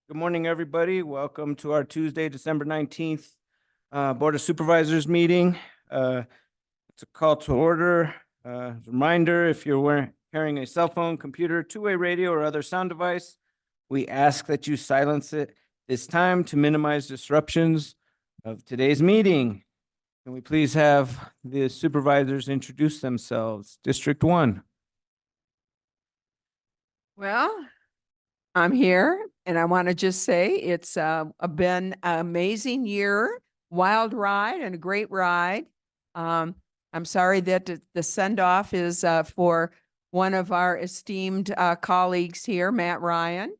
Good morning, everybody. Welcome to our Tuesday, December 19th Board of Supervisors meeting. It's a call to order. Reminder, if you're carrying a cell phone, computer, two-way radio, or other sound device, we ask that you silence it this time to minimize disruptions of today's meeting. Can we please have the supervisors introduce themselves? District 1. Well, I'm here and I want to just say it's been an amazing year, wild ride and a great ride. I'm sorry that the send-off is for one of our esteemed colleagues here, Matt Ryan,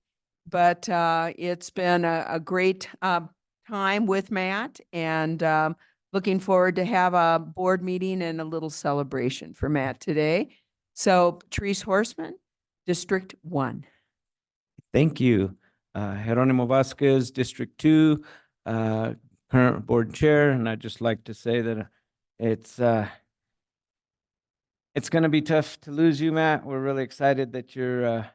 but it's been a great time with Matt and looking forward to have a board meeting and a little celebration for Matt today. So, Patrice Horseman, District 1. Thank you. Jeronimo Vasquez, District 2, current board chair, and I'd just like to say that it's going to be tough to lose you, Matt. We're really excited that you're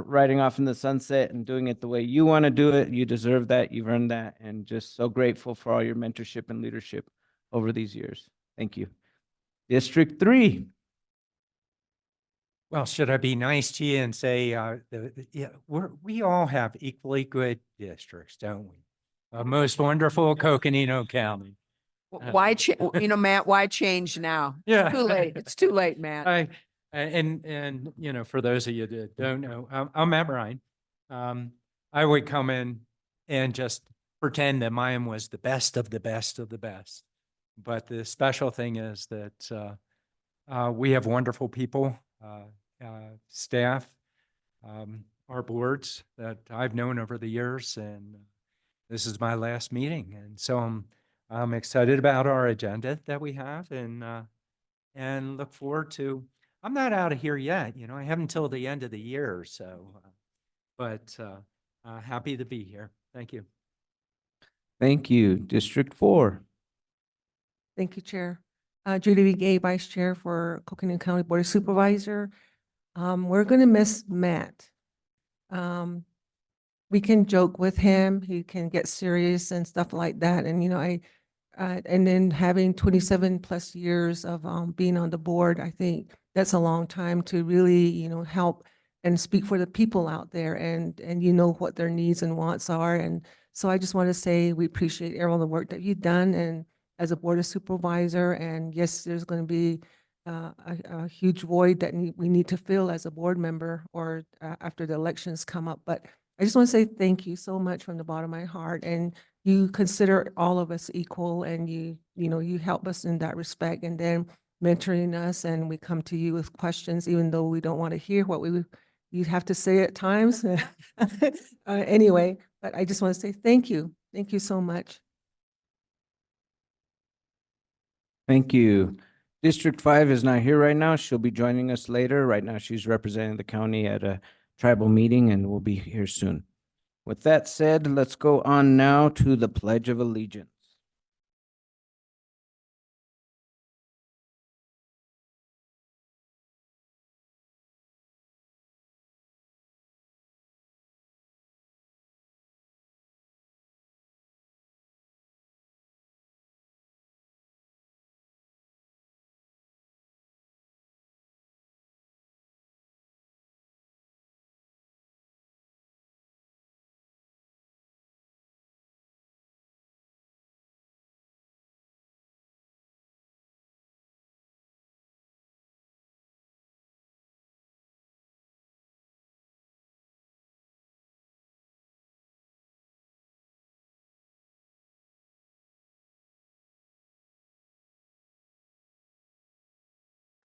riding off in the sunset and doing it the way you want to do it. You deserve that. You've earned that, and just so grateful for all your mentorship and leadership over these years. Thank you. District 3. Well, should I be nice to you and say, yeah, we all have equally good districts, don't we? Most wonderful Coconino County. Why, Matt, why change now? Yeah. It's too late. It's too late, Matt. And for those of you that don't know, I'm Matt Ryan. I would come in and just pretend that mine was the best of the best of the best. But the special thing is that we have wonderful people, staff, our boards that I've known over the years, and this is my last meeting. And so I'm excited about our agenda that we have and look forward to, I'm not out of here yet, I have until the end of the year. So, but happy to be here. Thank you. Thank you. District 4. Thank you, Chair. Judy B. Gay, Vice Chair for Coconino County Board of Supervisor. We're going to miss Matt. We can joke with him. He can get serious and stuff like that. And, and then having 27 plus years of being on the board, I think that's a long time to really, help and speak for the people out there and what their needs and wants are. And so I just want to say we appreciate all the work that you've done and as a board of supervisor. And yes, there's going to be a huge void that we need to fill as a board member or after the elections come up. But I just want to say thank you so much from the bottom of my heart. And you consider all of us equal, and you help us in that respect, and then mentoring us, and we come to you with questions, even though we don't want to hear what you have to say at times. Anyway, but I just want to say thank you. Thank you so much. Thank you. District 5 is not here right now. She'll be joining us later. Right now, she's representing the county at a tribal meeting and will be here soon. With that said, let's go on now to the Pledge of Allegiance.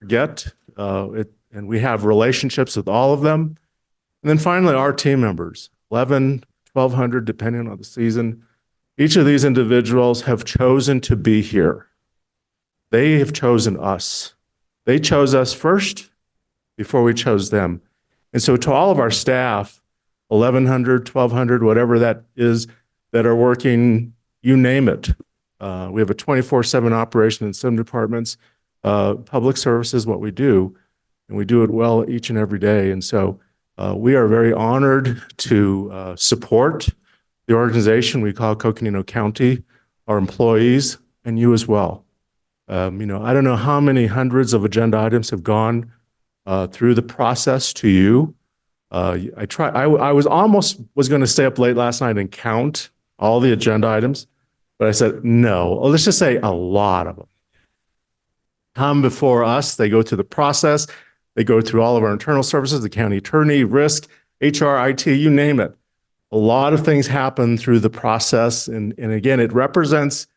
And we have relationships with all of them. And then finally, our team members, 11, 1,200, depending on the season. Each of these individuals have chosen to be here. They have chosen us. They chose us first before we chose them. And so to all of our staff, 1,100, 1,200, whatever that is, that are working, you name it. We have a 24/7 operation in some departments. Public service is what we do, and we do it well each and every day. And so We are very honored to support the organization we call Coconino County, our employees, and you as well. I don't know how many hundreds of agenda items have gone through the process to you. I was almost going to stay up late last night and count all the agenda items, but I said, no, let's just say a lot of them come before us. They go through the process. They go through all of our internal services, the county attorney, risk, HR, IT, you name it. A lot of things happen through the process. And again, it represents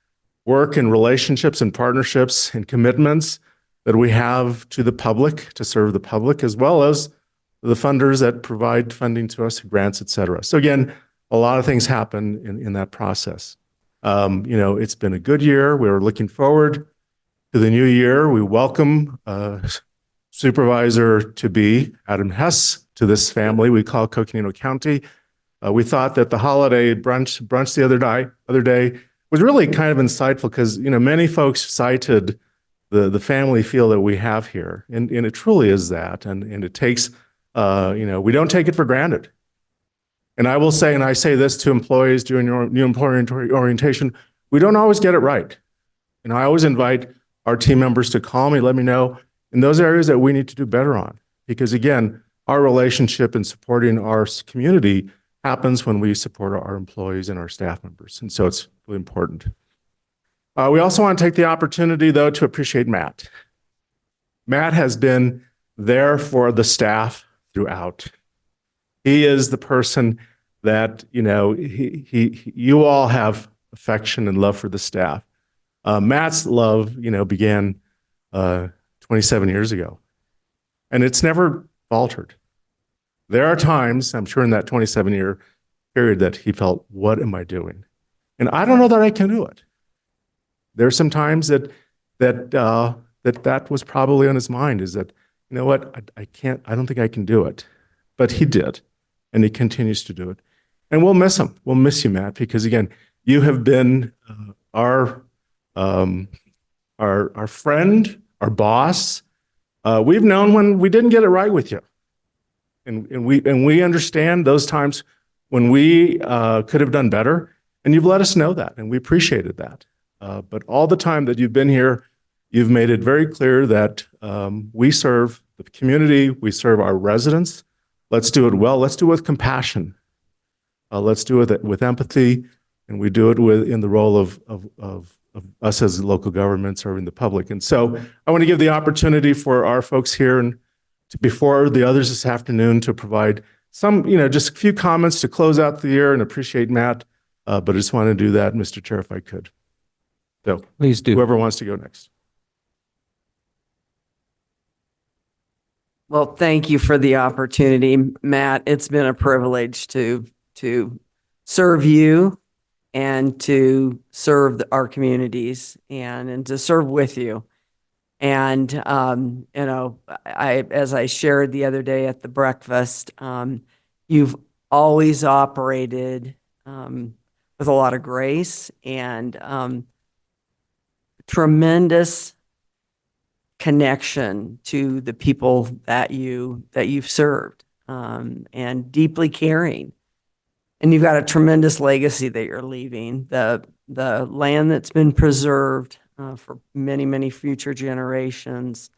work and relationships and partnerships and commitments that we have to the public, to serve the public, as well as the funders that provide funding to us, grants, et cetera. So again, a lot of things happen in that process. It's been a good year. We're looking forward to the new year. We welcome Supervisor to be Adam Hess to this family we call Coconino County. We thought that the holiday brunch the other day was really kind of insightful because many folks cited the family feel that we have here, and it truly is that, and it takes we don't take it for granted. And I will say, and I say this to employees during your new employee orientation, we don't always get it right. And I always invite our team members to call me, let me know in those areas that we need to do better on. Because again, our relationship in supporting our community happens when we support our employees and our staff members. And so it's really important. We also want to take the opportunity, though, to appreciate Matt. Matt has been there for the staff throughout. He is the person that, you all have affection and love for the staff. Matt's love, began 27 years ago, and it's never faltered. There are times, I'm sure in that 27-year period, that he felt, what am I doing? And I don't know that I can do it. There's some times that was probably on his mind, is that, you know what, I don't think I can do it. But he did, and he continues to do it. And we'll miss him. We'll miss you, Matt, because again, you have been our friend, our boss. We've known when we didn't get it right with you. And we understand those times when we could have done better, and you've let us know that, and we appreciated that. But all the time that you've been here, you've made it very clear that we serve the community, we serve our residents. Let's do it well. Let's do it with compassion. Let's do it with empathy, and we do it in the role of us as local government serving the public. And so I want to give the opportunity for our folks here and before the others this afternoon to provide some, just a few comments to close out the year and appreciate Matt. But I just want to do that, Mr. Chair, if I could. So Please do. whoever wants to go next. Well, thank you for the opportunity, Matt. It's been a privilege to serve you and to serve our communities and to serve with you. And, as I shared the other day at the breakfast, you've always operated with a lot of grace and tremendous connection to the people that you've served, and deeply caring. And you've got a tremendous legacy that you're leaving. The land that's been preserved for many, many future generations,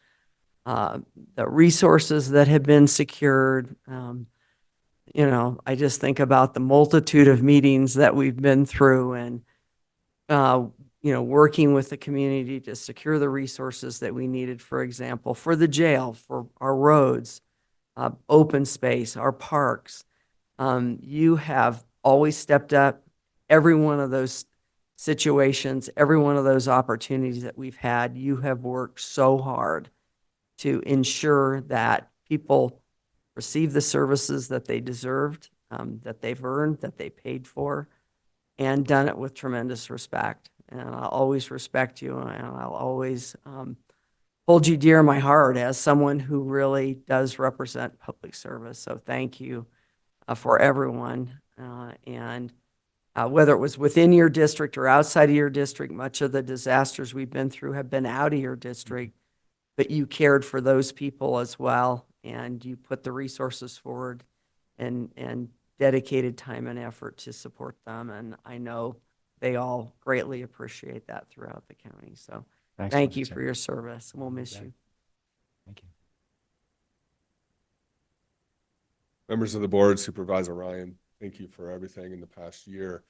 the resources that have been secured. I just think about the multitude of meetings that we've been through and, working with the community to secure the resources that we needed, for example, for the jail, for our roads, open space, our parks. You have always stepped up. Every one of those situations, every one of those opportunities that we've had, you have worked so hard to ensure that people receive the services that they deserved, that they've earned, that they paid for, and done it with tremendous respect. And I'll always respect you, and I'll always hold you dear in my heart as someone who really does represent public service. So thank you for everyone. And whether it was within your district or outside of your district, much of the disasters we've been through have been out of your district, but you cared for those people as well, and you put the resources forward and dedicated time and effort to support them. And I know they all greatly appreciate that throughout the county. So thank you for your service. We'll miss you. Thank you. Members of the board, Supervisor Ryan, thank you for everything in the past year.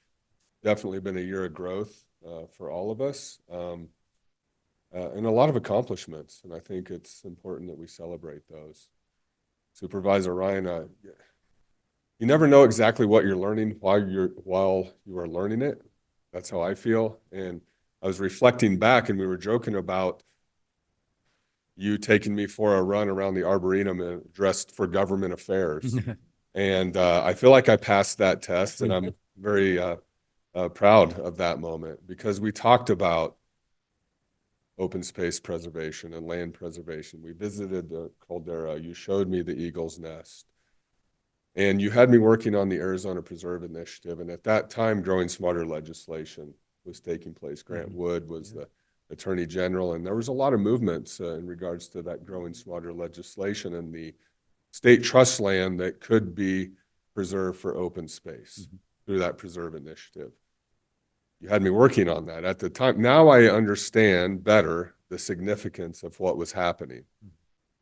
Definitely been a year of growth for all of us, and a lot of accomplishments. And I think it's important that we celebrate those. Supervisor Ryan, you never know exactly what you're learning while you are learning it. That's how I feel. And I was reflecting back, and we were joking about you taking me for a run around the Arboretum dressed for government affairs. And I feel like I passed that test, and I'm very proud of that moment, because we talked about open space preservation and land preservation. We visited the caldera. You showed me the Eagle's Nest. And you had me working on the Arizona Preserve Initiative. And at that time, Growing Smarter legislation was taking place. Grant Wood was the Attorney General, and there was a lot of movements in regards to that Growing Smarter legislation and the state trust land that could be preserved for open space through that Preserve Initiative. You had me working on that at the time. Now I understand better the significance of what was happening.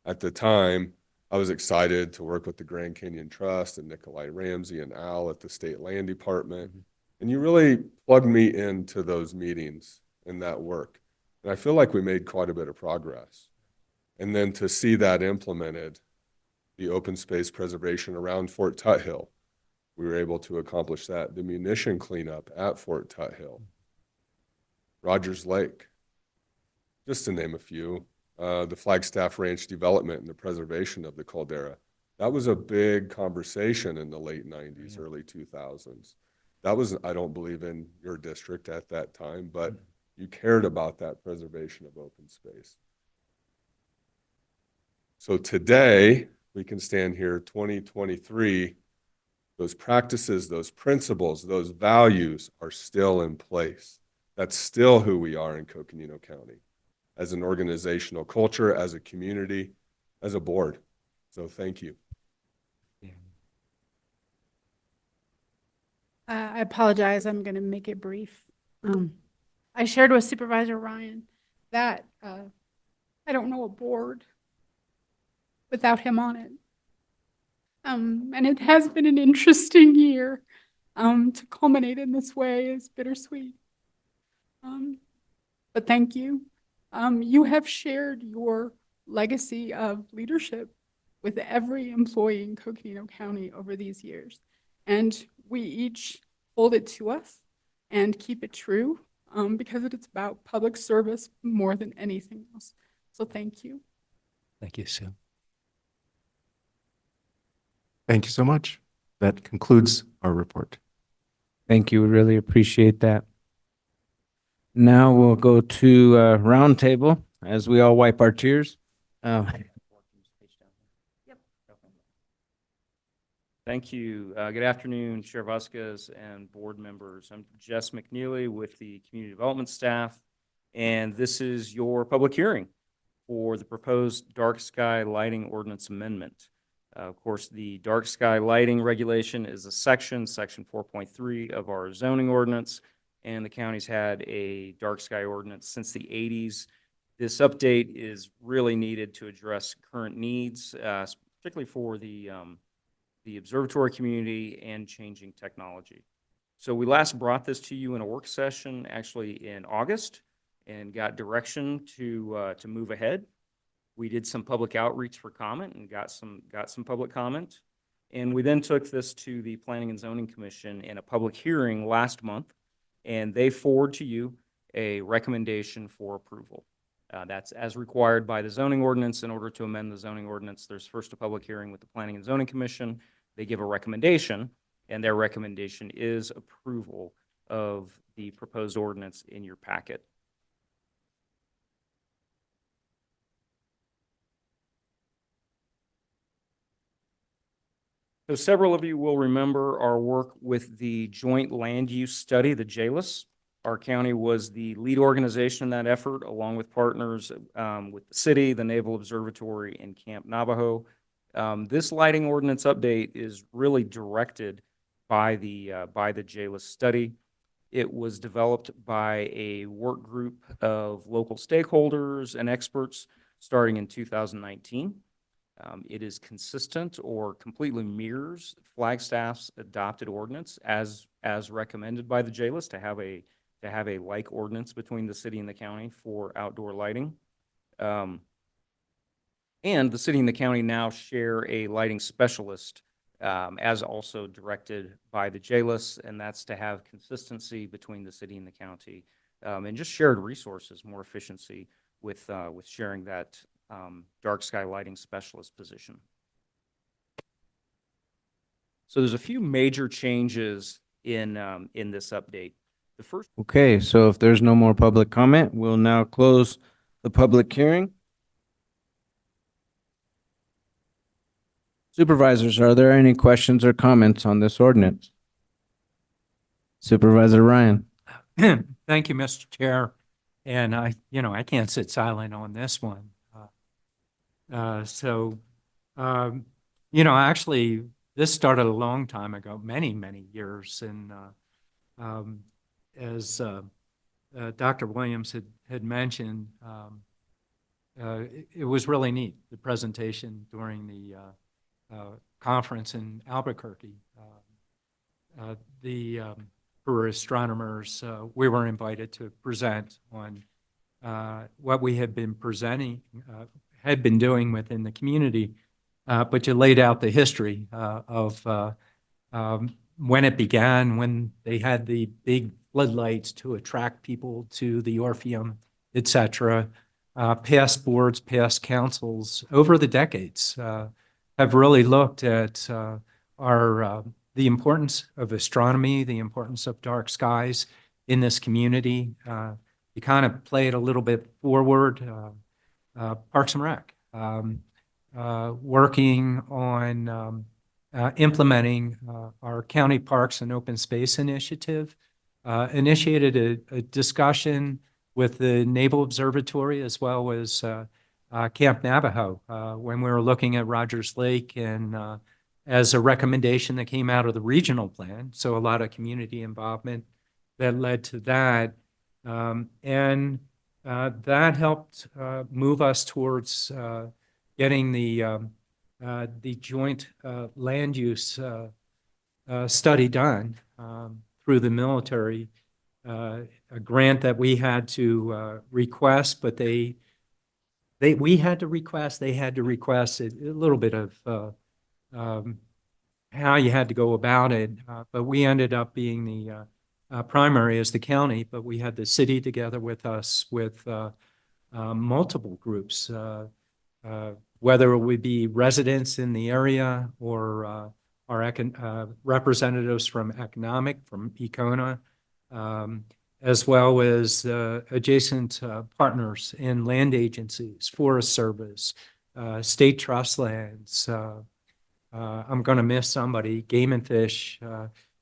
At the time, I was excited to work with the Grand Canyon Trust and Nikolai Ramsey and Al at the State Land Department. And you really plugged me into those meetings and that work. And I feel like we made quite a bit of progress. And then to see that implemented, the open space preservation around Fort Tuthill, we were able to accomplish that. The munition cleanup at Fort Tuthill, Rogers Lake, just to name a few. The Flagstaff Ranch development and the preservation of the caldera. That was a big conversation in the late 90s, early 2000s. That was, I don't believe, in your district at that time, but you cared about that preservation of open space. So today, we can stand here, 2023, those practices, those principles, those values are still in place. That's still who we are in Coconino County, as an organizational culture, as a community, as a board. So thank you. I apologize. I'm going to make it brief. I shared with Supervisor Ryan that I don't know a board without him on it. And it has been an interesting year. To culminate in this way is bittersweet. But thank you. You have shared your legacy of leadership with every employee in Coconino County over these years. And we each hold it to us and keep it true because it's about public service more than anything else. So thank you. Thank you, Sue. Thank you so much. That concludes our report. Thank you. We really appreciate that. Now we'll go to roundtable as we all wipe our tears. Thank you. Good afternoon, Chair Vasquez and board members. I'm Jess McNeely with the Community Development staff, and this is your public hearing for the proposed dark sky lighting ordinance amendment. Of course, the dark sky lighting regulation is a section 4.3 of our zoning ordinance, and the county's had a dark sky ordinance since the 80s. This update is really needed to address current needs, particularly for the observatory community and changing technology. So we last brought this to you in a work session, actually in August, and got direction to move ahead. We did some public outreach for comment and got some public comment. And we then took this to the Planning and Zoning Commission in a public hearing last month, and they forward to you a recommendation for approval. That's as required by the zoning ordinance. In order to amend the zoning ordinance, there's first a public hearing with the Planning and Zoning Commission. They give a recommendation, and their recommendation is approval of the proposed ordinance in your packet. So several of you will remember our work with the Joint Land Use Study, the JLUS. Our county was the lead organization in that effort, along with partners with the city, the Naval Observatory, and Camp Navajo. This lighting ordinance update is really directed by the JLIS study. It was developed by a work group of local stakeholders and experts starting in 2019. It is consistent or completely mirrors Flagstaff's adopted ordinance as recommended by the JLIS to have a like ordinance between the city and the county for outdoor lighting. And the city and the county now share a lighting specialist, as also directed by the JLIS, and that's to have consistency between the city and the county, and just shared resources, more efficiency with sharing that dark sky lighting specialist position. So there's a few major changes in this update. The first. Okay, so if there's no more public comment, we'll now close the public hearing. Supervisors, are there any questions or comments on this ordinance? Supervisor Ryan. Thank you, Mr. Chair. And I can't sit silent on this one. Actually, this started a long time ago, many, many years. And as Dr. Williams had mentioned, it was really neat, the presentation during the conference in Albuquerque. For astronomers, we were invited to present on what we had been doing within the community, but you laid out the history of when it began, when they had the big floodlights to attract people to the Orpheum, etc. Past boards, past councils over the decades have really looked at the importance of astronomy, the importance of dark skies in this community. You kind of play it a little bit forward. Parks and Rec, working on implementing our county parks and open space initiative, initiated a discussion with the Naval Observatory as well as Camp Navajo when we were looking at Rogers Lake, and as a recommendation that came out of the regional plan. So a lot of community involvement that led to that. And that helped move us towards getting the joint land use study done through the military, a grant that we had to request, but we had to request, they had to request a little bit of how you had to go about it. But we ended up being the primary as the county, but we had the city together with us with multiple groups, whether it would be residents in the area or our representatives from economic, from Econa, as well as adjacent partners in land agencies, Forest Service, state trust lands. I'm going to miss somebody, Game and Fish.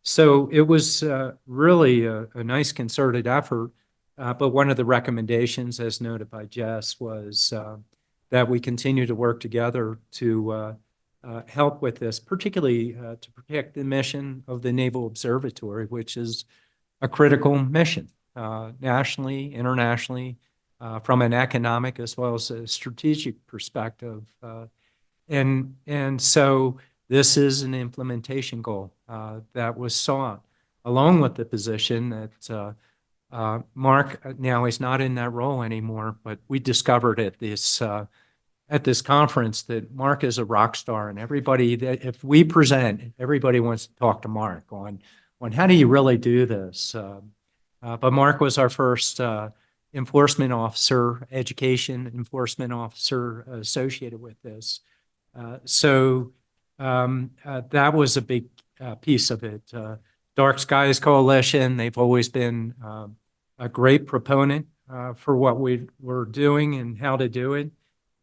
So it was really a nice concerted effort. But one of the recommendations, as noted by Jess, was that we continue to work together to help with this, particularly to protect the mission of the Naval Observatory, which is a critical mission nationally, internationally, from an economic as well as a strategic perspective. And so this is an implementation goal that was sought, along with the position that Mark, now he's not in that role anymore, but we discovered at this conference that Mark is a rock star, and everybody that if we present, everybody wants to talk to Mark on how do you really do this. But Mark was our first enforcement officer, education enforcement officer associated with this. So that was a big piece of it. Dark Skies Coalition, they've always been a great proponent for what we were doing and how to do it.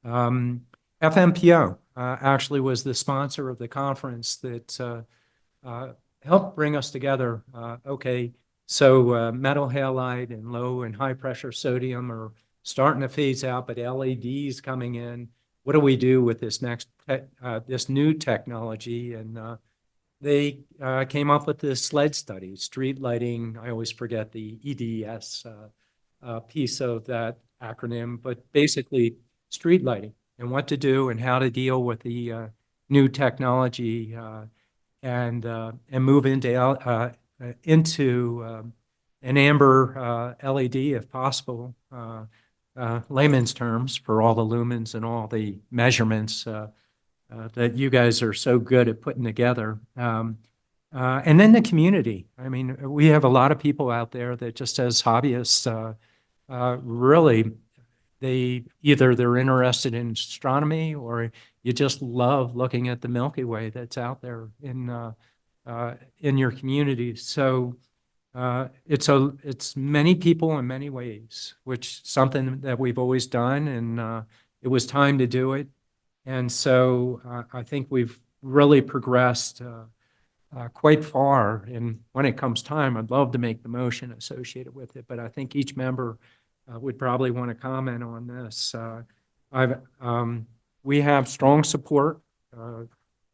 FMPO actually was the sponsor of the conference that helped bring us together. Okay, so metal halide and low and high pressure sodium are starting to phase out, but LEDs coming in. what do we do with this this new technology? And they came up with this SLED study, street lighting. I always forget the EDS piece of that acronym, but basically street lighting and what to do and how to deal with the new technology and move into an amber LED if possible, layman's terms for all the lumens and all the measurements that you guys are so good at putting together. And then the community. I mean, we have a lot of people out there that just as hobbyists, really, they're interested in astronomy or you just love looking at the Milky Way that's out there in your community. So it's many people in many ways, which something that we've always done, and it was time to do it. And so I think we've really progressed quite far. And when it comes time, I'd love to make the motion associated with it, but I think each member would probably want to comment on this. We have strong support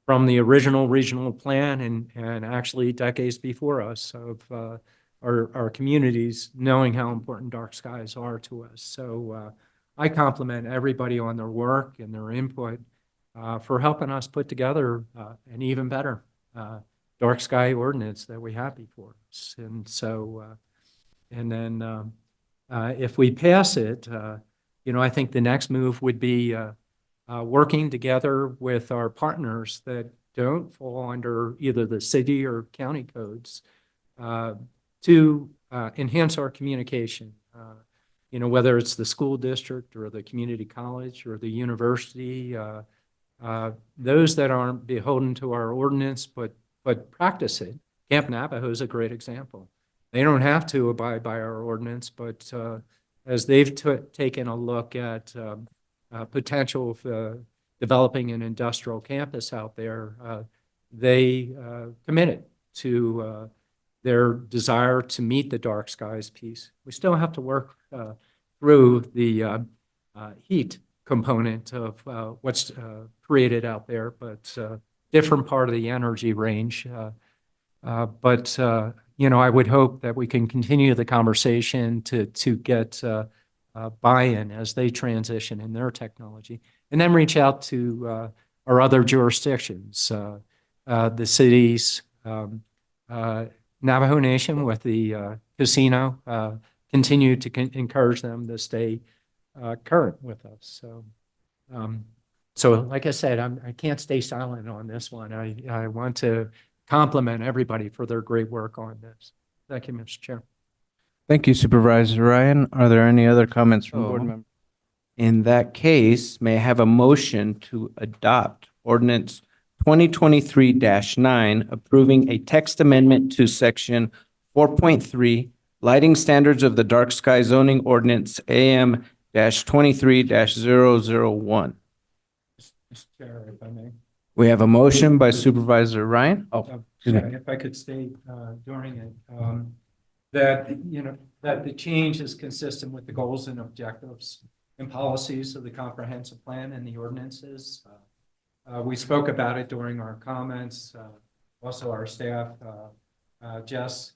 from the original regional plan and actually decades before us of our communities knowing how important dark skies are to us. So I compliment everybody on their work and their input for helping us put together an even better dark sky ordinance that we have before us. And so, and then if we pass it, I think the next move would be working together with our partners that don't fall under either the city or county codes to enhance our communication. Whether it's the school district or the community college or the university, those that aren't beholden to our ordinance but practice it. Camp Navajo is a great example. They don't have to abide by our ordinance, but as they've taken a look at potential of developing an industrial campus out there, they committed to their desire to meet the dark skies piece. We still have to work through the heat component of what's created out there, but different part of the energy range. But I would hope that we can continue the conversation to get buy-in as they transition in their technology, and then reach out to our other jurisdictions, the cities, Navajo Nation with the casino, continue to encourage them to stay current with us. So like I said, I can't stay silent on this one. I want to compliment everybody for their great work on this. Thank you, Mr. Chair. Thank you, Supervisor Ryan. Are there any other comments from board Oh. members? In that case, may I have a motion to adopt ordinance 2023-9, approving a text amendment to section 4.3, lighting standards of the dark sky zoning ordinance AM-23-001. Mr. Chair, if I may. We have a motion by Supervisor Ryan. Oh, excuse me. If I could state during it, that, that the change is consistent with the goals and objectives and policies of the comprehensive plan and the ordinances. We spoke about it during our comments. Also, our staff, Jess,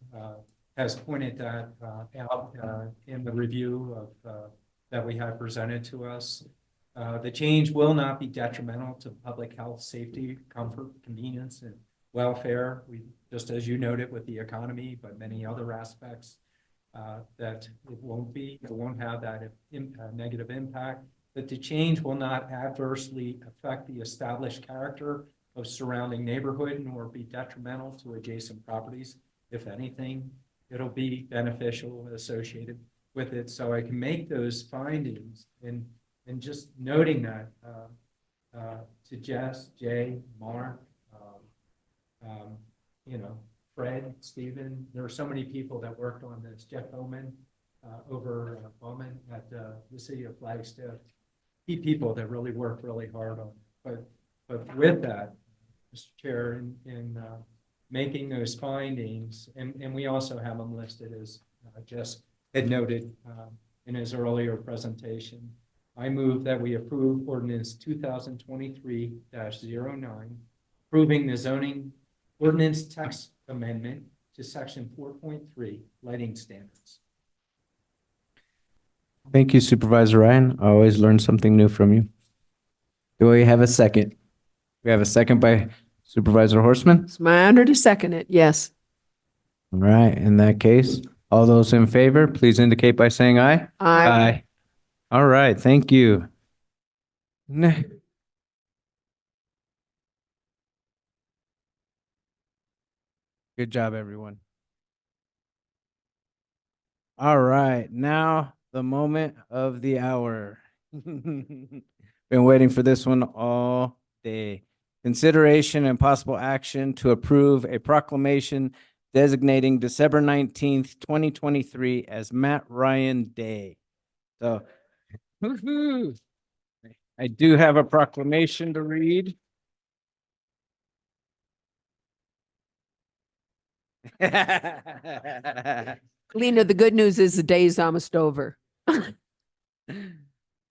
has pointed that out in the review of that we have presented to us. The change will not be detrimental to public health, safety, comfort, convenience, and welfare. We, just as you noted with the economy, but many other aspects, that it won't have that negative impact. That the change will not adversely affect the established character of surrounding neighborhood nor be detrimental to adjacent properties. If anything, it'll be beneficial associated with it. So I can make those findings and just noting that to Jess, Jay, Mark, Fred, Stephen, there are so many people that worked on this. Jeff Bowman over Bowman at the city of Flagstaff. Key people that really worked really hard on it. But with that, Mr. Chair, in making those findings, and we also have them listed as Jess had noted in his earlier presentation. I move that we approve ordinance 2023-09, approving the zoning ordinance text amendment to section 4.3 lighting standards. Thank you, Supervisor Ryan. I always learn something new from you. Do we have a second? We have a second by Supervisor Horseman. It's my honor to second it. Yes. All right, in that case, all those in favor, please indicate by saying aye. Aye. All right, thank you. Ne- Good job, everyone. All right, now the moment of the hour. Been waiting for this one all day. Consideration and possible action to approve a proclamation designating December 19th, 2023 as Matt Ryan Day. So, woo-hoo. I do have a proclamation to read. Lena, the good news is the day's almost over.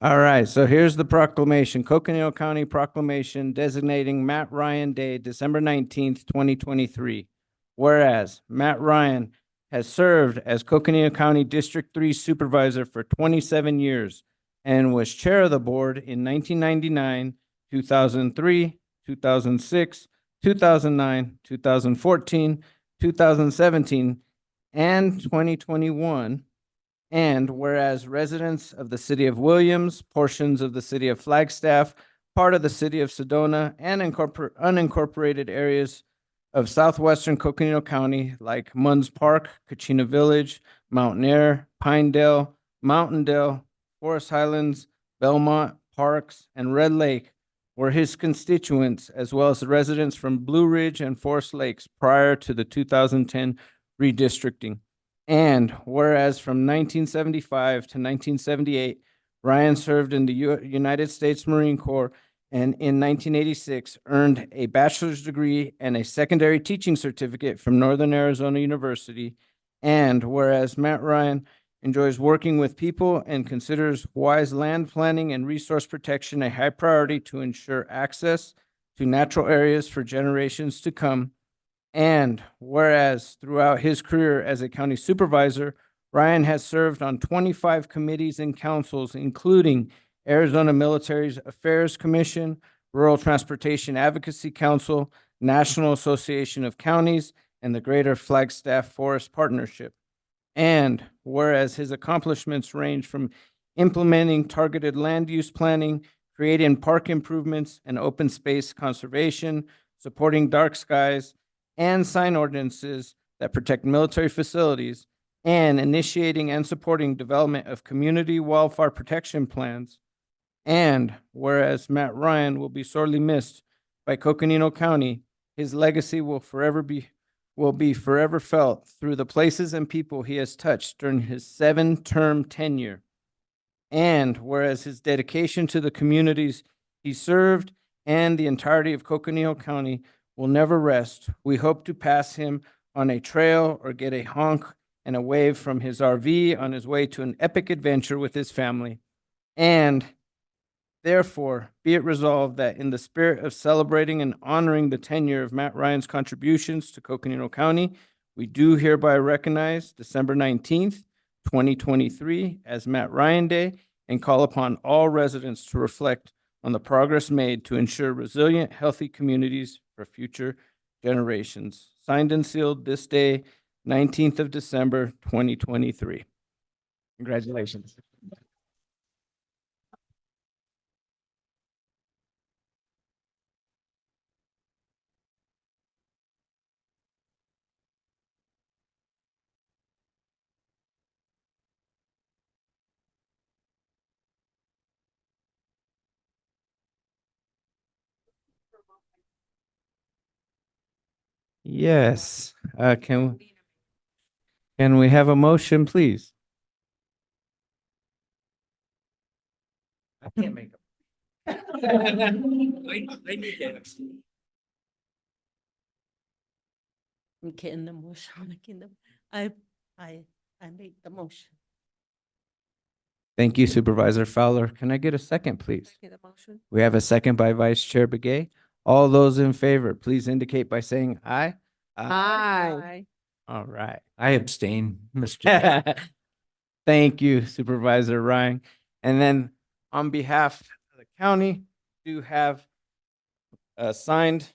All right, so here's the proclamation, Coconino County proclamation designating Matt Ryan Day, December 19th, 2023. Whereas Matt Ryan has served as Coconino County District 3 Supervisor for 27 years and was chair of the board in 1999, 2003, 2006, 2009, 2014, 2017, and 2021. And whereas residents of the city of Williams, portions of the city of Flagstaff, part of the city of Sedona, and unincorporated areas of southwestern Coconino County like Munns Park, Kachina Village, Mountain Air, Pinedale, Mountaindale, Forest Highlands, Belmont, Parks, and Red Lake were his constituents, as well as the residents from Blue Ridge and Forest Lakes prior to the 2010 redistricting. And whereas from 1975 to 1978, Ryan served in the United States Marine Corps and in 1986 earned a bachelor's degree and a secondary teaching certificate from Northern Arizona University. And whereas Matt Ryan enjoys working with people and considers wise land planning and resource protection a high priority to ensure access to natural areas for generations to come. And whereas throughout his career as a county supervisor, Ryan has served on 25 committees and councils, including Arizona Military Affairs Commission, Rural Transportation Advocacy Council, National Association of Counties, and the Greater Flagstaff Forest Partnership. And whereas his accomplishments range from implementing targeted land use planning, creating park improvements and open space conservation, supporting dark skies, and sign ordinances that protect military facilities, and initiating and supporting development of community wildfire protection plans. And whereas Matt Ryan will be sorely missed by Coconino County, his legacy will be forever felt through the places and people he has touched during his 7-term tenure. And whereas his dedication to the communities he served and the entirety of Coconino County will never rest, we hope to pass him on a trail or get a honk and a wave from his RV on his way to an epic adventure with his family. And therefore, be it resolved that in the spirit of celebrating and honoring the tenure of Matt Ryan's contributions to Coconino County, we do hereby recognize December 19th, 2023 as Matt Ryan Day and call upon all residents to reflect on the progress made to ensure resilient, healthy communities for future generations. Signed and sealed this day, 19th of December, 2023. Congratulations. Yes, can we have a motion, please? I can't make them. Making the motion, making the, I make the motion. Thank you Supervisor Fowler. Can I get a second, please? Get a motion? We have a second by Vice Chair Begay. All those in favor, please indicate by saying aye. Aye. All right. I abstain, Mr. Chair. Thank you Supervisor Ryan. And then on behalf of the county, do have signed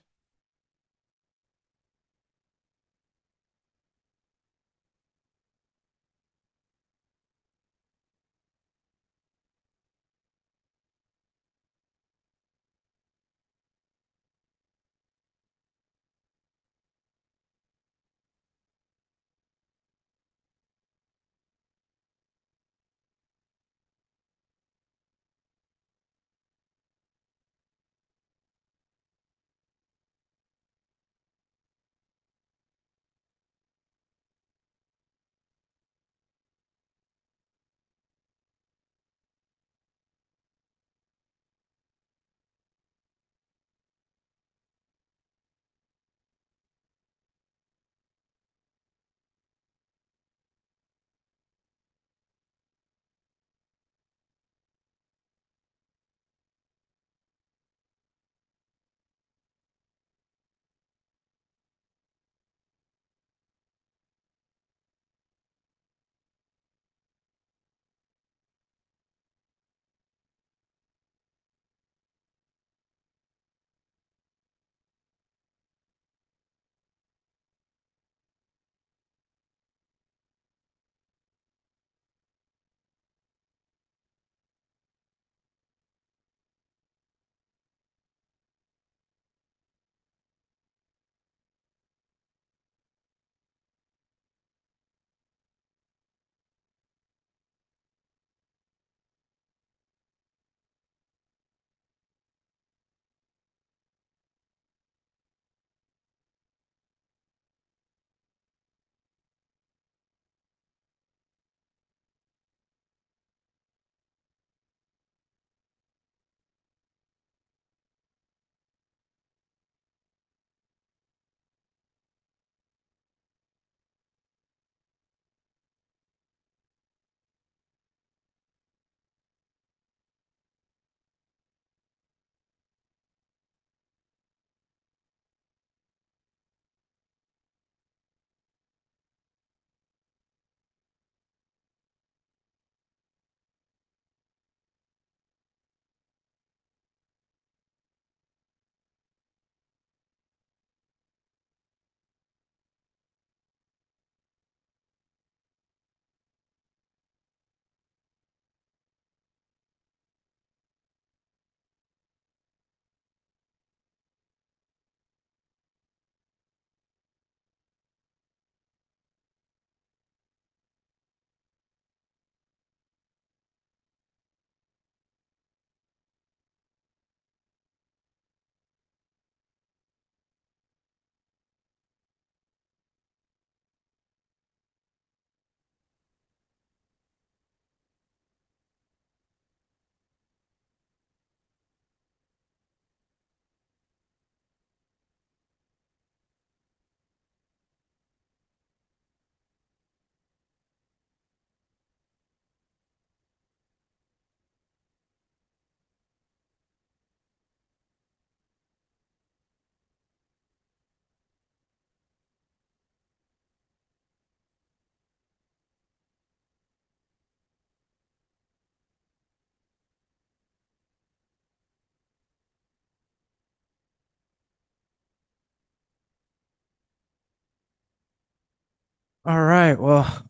All right, well,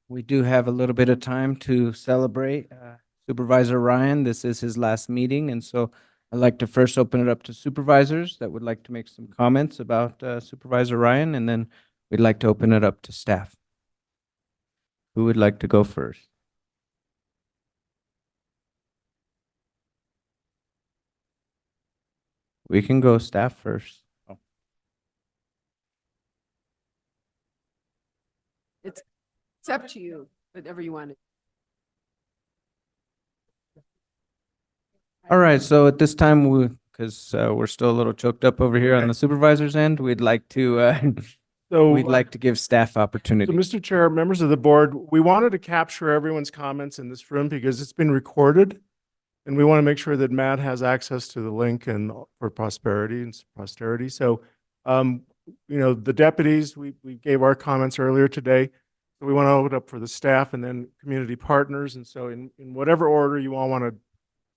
we do have a little bit of time to celebrate Supervisor Ryan. This is his last meeting, and so I'd like to first open it up to supervisors that would like to make some comments about Supervisor Ryan, and then we'd like to open it up to staff. Who would like to go first? We can go staff first. Oh. It's up to you, whatever you want. All right, so at this time, because we're still a little choked up over here on the supervisor's end, we'd like to So we'd like to give staff So, opportunity. Mr. Chair, members of the board, we wanted to capture everyone's comments in this room because it's been recorded. And we want to make sure that Matt has access to the link and for posterity. So, the deputies, we gave our comments earlier today. So we want to open up for the staff and then community partners. And so in whatever order you all want to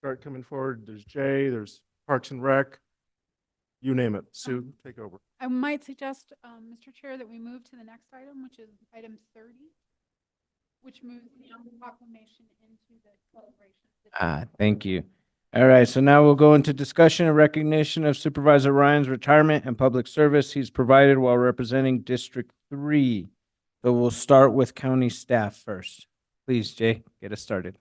start coming forward, there's Jay, there's Parks and Rec, you name it. Sue, take over. I might suggest, Mr. Chair, that we move to the next item, which is item 30, which moves the proclamation into the celebration. Thank you. All right, so now we'll go into discussion and recognition of Supervisor Ryan's retirement and public service he's provided while representing District 3. So we'll start with county staff first. Please, Jay, get us started.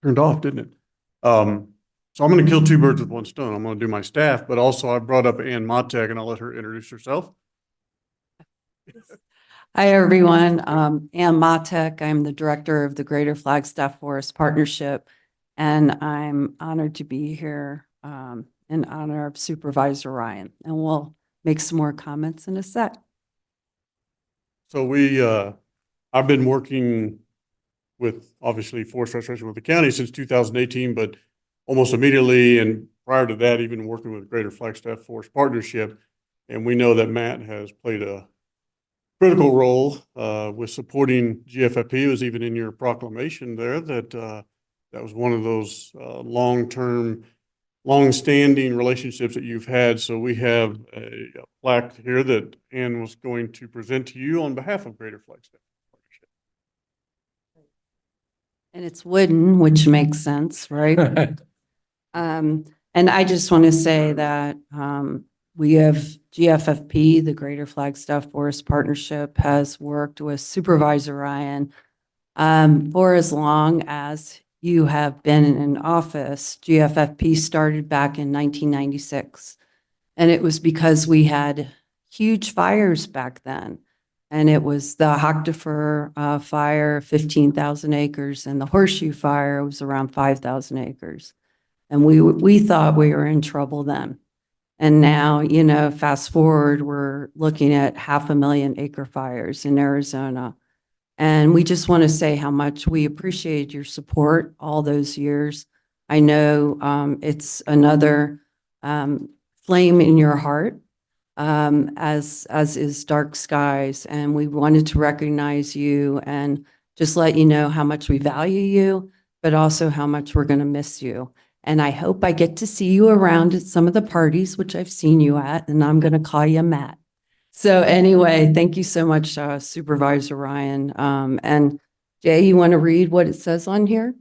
Turned off, didn't it? So I'm going to kill two birds with one stone. I'm going to do my staff, but also I brought up Ann Motek and I'll let her introduce herself. Hi, everyone. Ann Motek. I'm the director of the Greater Flagstaff Forest Partnership, and I'm honored to be here in honor of Supervisor Ryan. And we'll make some more comments in a sec. So I've been working with obviously forest restoration with the county since 2018, but almost immediately and prior to that, even working with Greater Flagstaff Forest Partnership. And we know that Matt has played a critical role with supporting GFFP. It was even in your proclamation there that that was one of those long-standing relationships that you've had. So we have a plaque here that Ann was going to present to you on behalf of Greater Flagstaff Partnership. And it's wooden, which makes sense, right? And I just want to say that we have GFFP, the Greater Flagstaff Forest Partnership, has worked with Supervisor Ryan for as long as you have been in office. GFFP started back in 1996, and it was because we had huge fires back then. And it was the Hochtifer fire, 15,000 acres, and the Horseshoe fire was around 5,000 acres. And we thought we were in trouble then. And now, fast forward, we're looking at 500,000 acre fires in Arizona. And we just want to say how much we appreciate your support all those years. I know it's another flame in your heart, as is dark skies. And we wanted to recognize you and just let you know how much we value you, but also how much we're going to miss you. And I hope I get to see you around at some of the parties, which I've seen you at, and I'm going to call you Matt. So anyway, thank you so much, Supervisor Ryan. And Jay, you want to read what it says on here?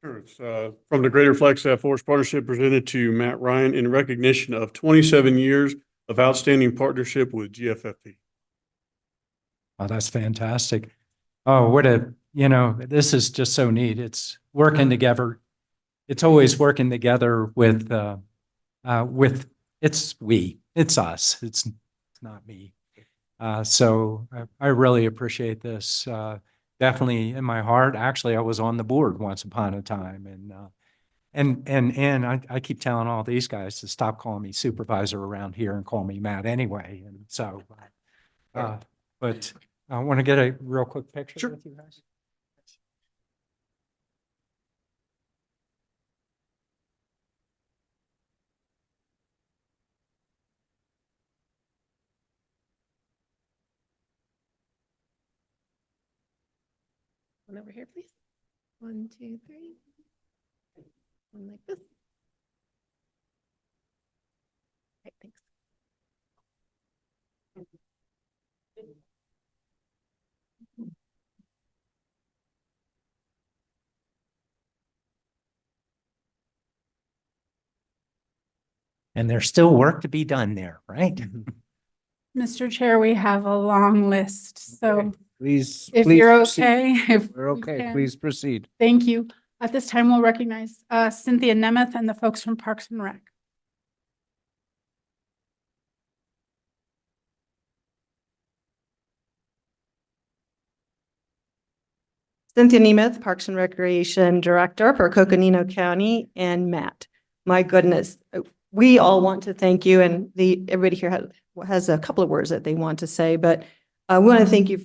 Sure. It's from the Greater Flagstaff Forest Partnership presented to Matt Ryan in recognition of 27 years of outstanding partnership with GFFP. Oh, that's fantastic. Oh, this is just so neat. It's working together. It's always working together with it's us. It's not me. So I really appreciate this. Definitely in my heart. Actually, I was on the board once upon a time, and I keep telling all these guys to stop calling me supervisor around here and call me Matt anyway. And so, but I want to get a real quick picture with you guys. One over here, please. 1, 2, 3. One like this. Okay, thanks. And there's still work to be done there, right? Mr. Chair, we have a long list, so Please, if please you're proceed. okay, if We're we okay. can. Please proceed. Thank you. At this time, we'll recognize Cynthia Nemeth and the folks from Parks and Rec. Cynthia Nemeth, Parks and Recreation Director for Coconino County, and Matt. my goodness, we all want to thank you, and everybody here has a couple of words that they want to say, but I want to thank you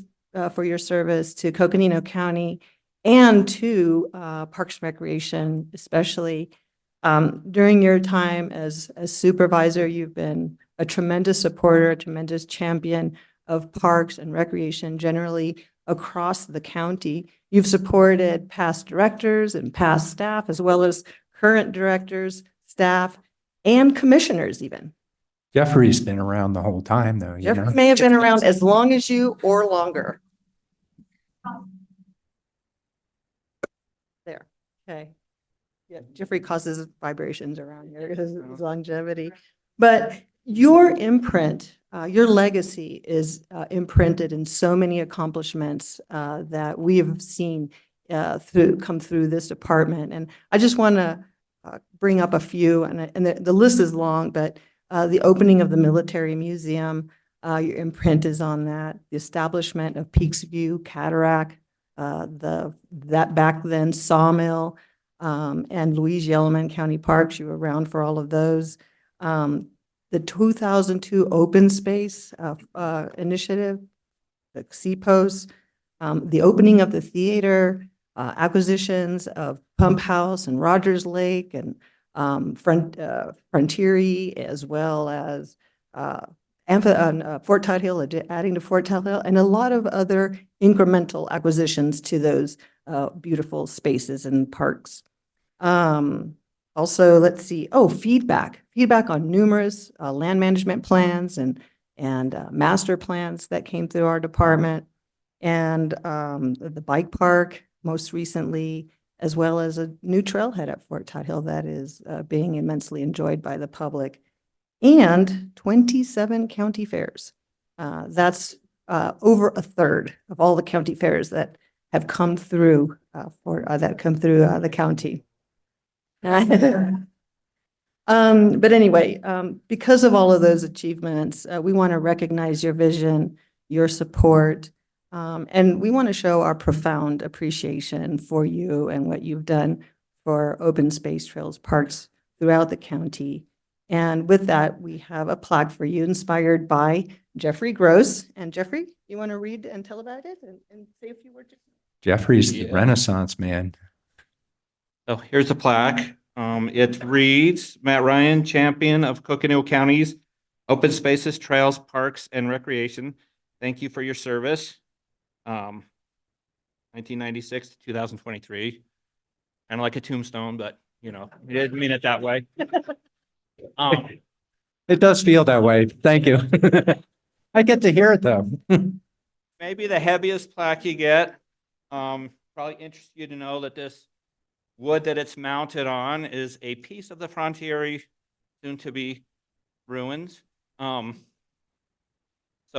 for your service to Coconino County and to Parks and Recreation, especially. During your time as supervisor, you've been a tremendous supporter, a tremendous champion of parks and recreation generally across the county. You've supported past directors and past staff, as well as current directors, staff, and commissioners even. Jeffrey's been around the whole time, though, you Jeff know? may have been around as long as you or longer. There, okay. Yeah, Jeffrey causes vibrations around here because of his longevity. But your imprint, your legacy is imprinted in so many accomplishments that we have seen come through this department. And I just want to bring up a few, and the list is long, but the opening of the Military Museum, your imprint is on that. The establishment of Peaks View, Cataract, that back then Sawmill, and Louise Yellowman County Parks, you were around for all of those. The 2002 Open Space Initiative, the CPOS, the opening of the theater, acquisitions of Pump House and Rogers Lake and Frontieri, as well as Fort Todd Hill, adding to Fort Todd Hill, and a lot of other incremental acquisitions to those beautiful spaces and parks. Also, let's see, feedback on numerous land management plans and master plans that came through our department, and the bike park most recently, as well as a new trailhead at Fort Todd Hill that is being immensely enjoyed by the public, and 27 county fairs. That's over a third of all the county fairs that have come through the county. But anyway, because of all of those achievements, we want to recognize your vision, your support, and we want to show our profound appreciation for you and what you've done for open space trails, parks throughout the county. And with that, we have a plaque for you inspired by Jeffrey Gross. And Jeffrey, you want to read and tell about it and say a few words? Jeffrey's the Renaissance man. So here's the plaque. It reads, Matt Ryan, champion of Coconino County's open spaces, trails, parks, and recreation. Thank you for your service. 1996 to 2023. Kind of like a tombstone, but you know, we didn't mean it that way. It does feel that way. Thank you. I get to hear it, though. Maybe the heaviest plaque you get. Probably interests you to know that this wood that it's mounted on is a piece of the Frontieri, soon to be ruins. So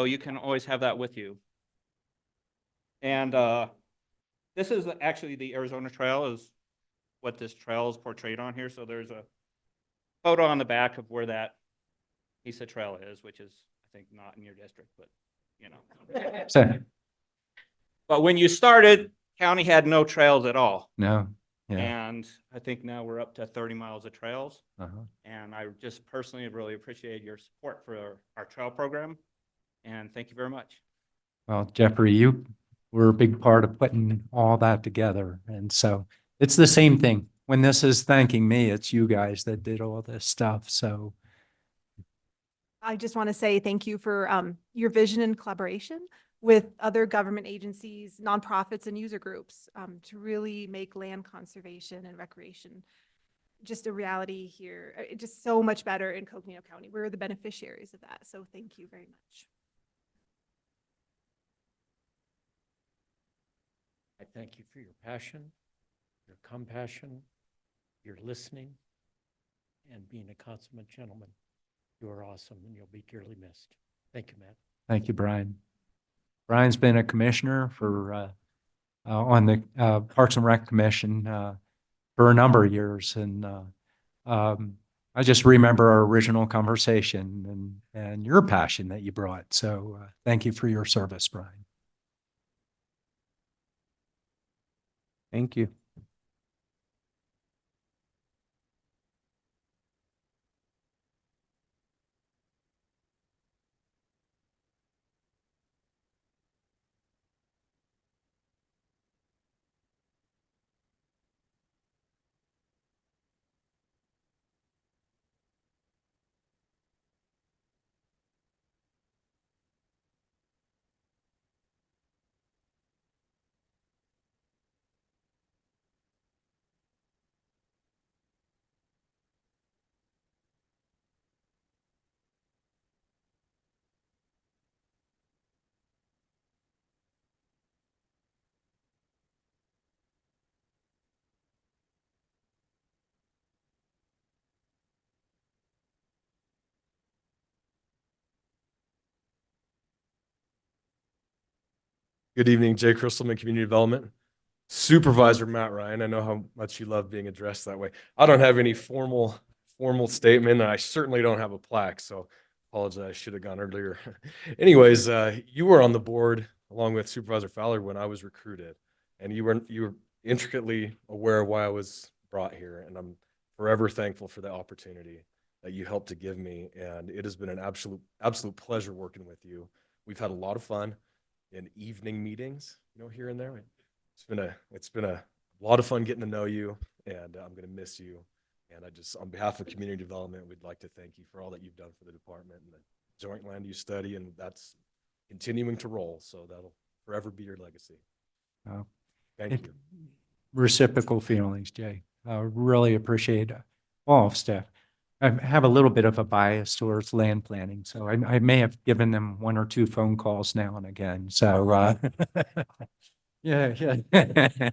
you can always have that with you. And this is actually the Arizona Trail, is what this trail is portrayed on here. So there's a photo on the back of where that piece of trail is, which is, I think, not in your district, but you know. So, But when you started, county had no trails at all. no, yeah. And I think now we're up to 30 miles of trails. Uh-huh. And I just personally really appreciate your support for our trail program. And thank you very much. Well, Jeffrey, you were a big part of putting all that together. And so it's the same thing. When this is thanking me, it's you guys that did all this stuff. So I just want to say thank you for your vision and collaboration with other government agencies, nonprofits, and user groups to really make land conservation and recreation just a reality here. Just so much better in Coconino County. We're the beneficiaries of that. So thank you very much. I thank you for your passion, your compassion, your listening, and being a consummate gentleman. You are awesome, and you'll be dearly missed. Thank you, Matt. thank you, Brian. Brian's been a commissioner for on the Parks and Rec Commission for a number of years. And I just remember our original conversation and your passion that you brought. So thank you for your service, Brian. Thank you. Good evening, Jay Crystalman, Community Development. Supervisor Matt Ryan, I know how much you love being addressed that way. I don't have any formal statement, and I certainly don't have a plaque, so apologize, I should have gone earlier. Anyways, you were on the board along with Supervisor Fowler when I was recruited, and you were intricately aware of why I was brought here, and I'm forever thankful for the opportunity that you helped to give me, and it has been an absolute pleasure working with you. We've had a lot of fun in evening meetings, here and there. It's been a lot of fun getting to know you, and I'm going to miss you. And on behalf of community development, we'd like to thank you for all that you've done for the department and the joint land use study, and that's continuing to roll. So that'll forever be your legacy. Wow. Thank you. Reciprocal feelings, Jay. I really appreciate all of staff. I have a little bit of a bias towards land planning, so I may have given them 1 or 2 phone calls now and again. So, yeah. I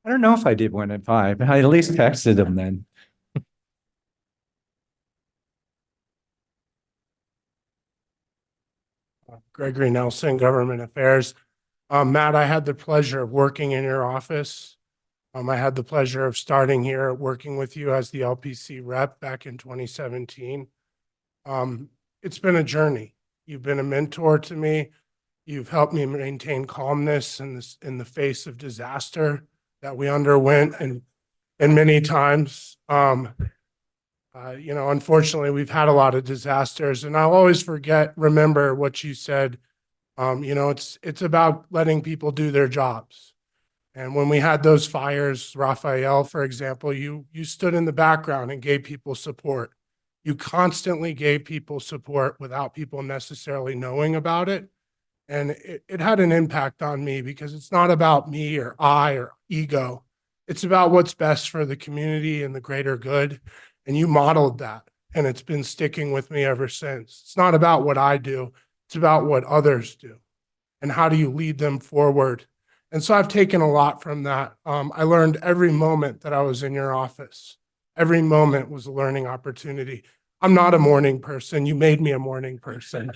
don't know if I did 1 at 5. I at least texted them then. Gregory Nelson, Government Affairs. Matt, I had the pleasure of working in your office. I had the pleasure of starting here, working with you as the LPC rep back in 2017. It's been a journey. You've been a mentor to me. You've helped me maintain calmness in the face of disaster that we underwent and many times. Unfortunately, we've had a lot of disasters, and I'll always remember what you said. It's about letting people do their jobs. And when we had those fires, Raphael, for example, you stood in the background and gave people support. You constantly gave people support without people necessarily knowing about it. And it had an impact on me because it's not about me or I or ego. It's about what's best for the community and the greater good. And you modeled that, and it's been sticking with me ever since. It's not about what I do. It's about what others do. And how do you lead them forward? And so I've taken a lot from that. I learned every moment that I was in your office. Every moment was a learning opportunity. I'm not a morning person. You made me a morning person.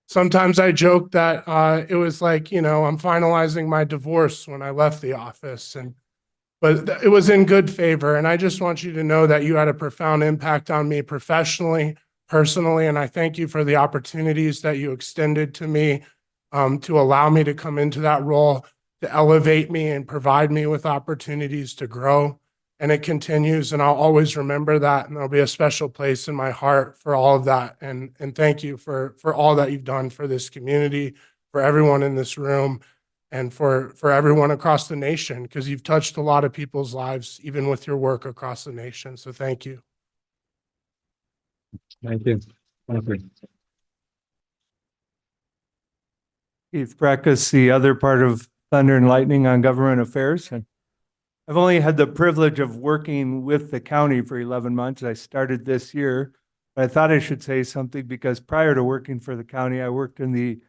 Sometimes I joke that it was like, I'm finalizing my divorce when I left the office, but it was in good favor. And I just want you to know that you had a profound impact on me professionally, personally, and I thank you for the opportunities that you extended to me to allow me to come into that role, to elevate me and provide me with opportunities to grow. And it continues, and I'll always remember that, and there'll be a special place in my heart for all of that. And thank you for all that you've done for this community, for everyone in this room, and for everyone across the nation, because you've touched a lot of people's lives, even with your work across the nation. So thank you. Thank you. Thank you. Keith Breckus, the other part of Thunder and Lightning on Government Affairs. And I've only had the privilege of working with the county for 11 months. I started this year, but I thought I should say something because prior to working for the county, I worked in the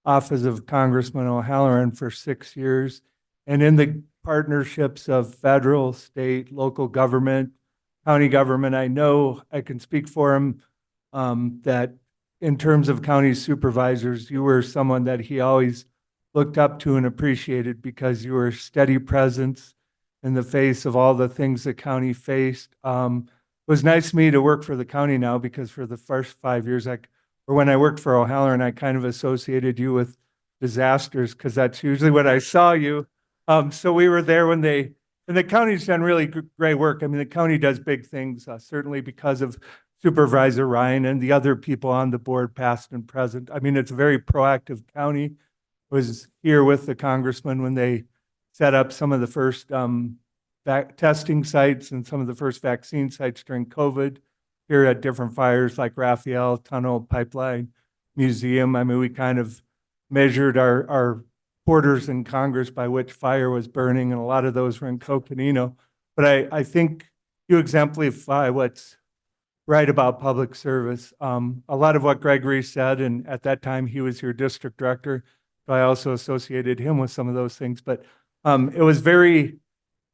office of Congressman O'Halloran for 6 years, and in the partnerships of federal, state, local government, county government. I know I can speak for him that in terms of county supervisors, you were someone that he always looked up to and appreciated because you were a steady presence in the face of all the things the county faced. It was nice to me to work for the county now because for the first 5 years, or when I worked for O'Halloran, I kind of associated you with disasters because that's usually when I saw you. So we were there and the county's done really great work. I mean, the county does big things, certainly because of Supervisor Ryan and the other people on the board, past and present. I mean, it's a very proactive county. Was here with the congressman when they set up some of the first testing sites and some of the first vaccine sites during COVID here at different fires like Raphael, Tunnel, Pipeline, Museum. I mean, we kind of measured our quarters in Congress by which fire was burning, and a lot of those were in Coconino. But I think you exemplify what's right about public service. A lot of what Gregory said, and at that time he was your district director, so I also associated him with some of those things. But it was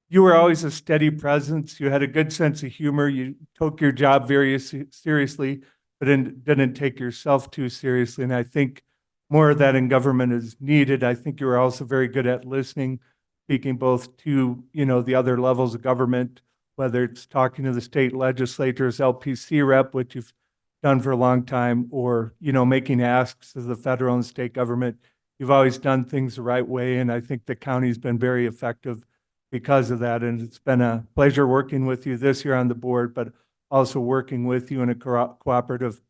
you were always a steady presence. You had a good sense of humor. You took your job very seriously. but didn't take yourself too seriously. And I think more of that in government is needed. I think you were also very good at listening, speaking both to, the other levels of government, whether it's talking to the state legislators, LPC rep, which you've done for a long time, or, making asks of the federal and state government. You've always done things the right way, and I think the county's been very effective because of that. And it's been a pleasure working with you this year on the board, but also working with you in a cooperative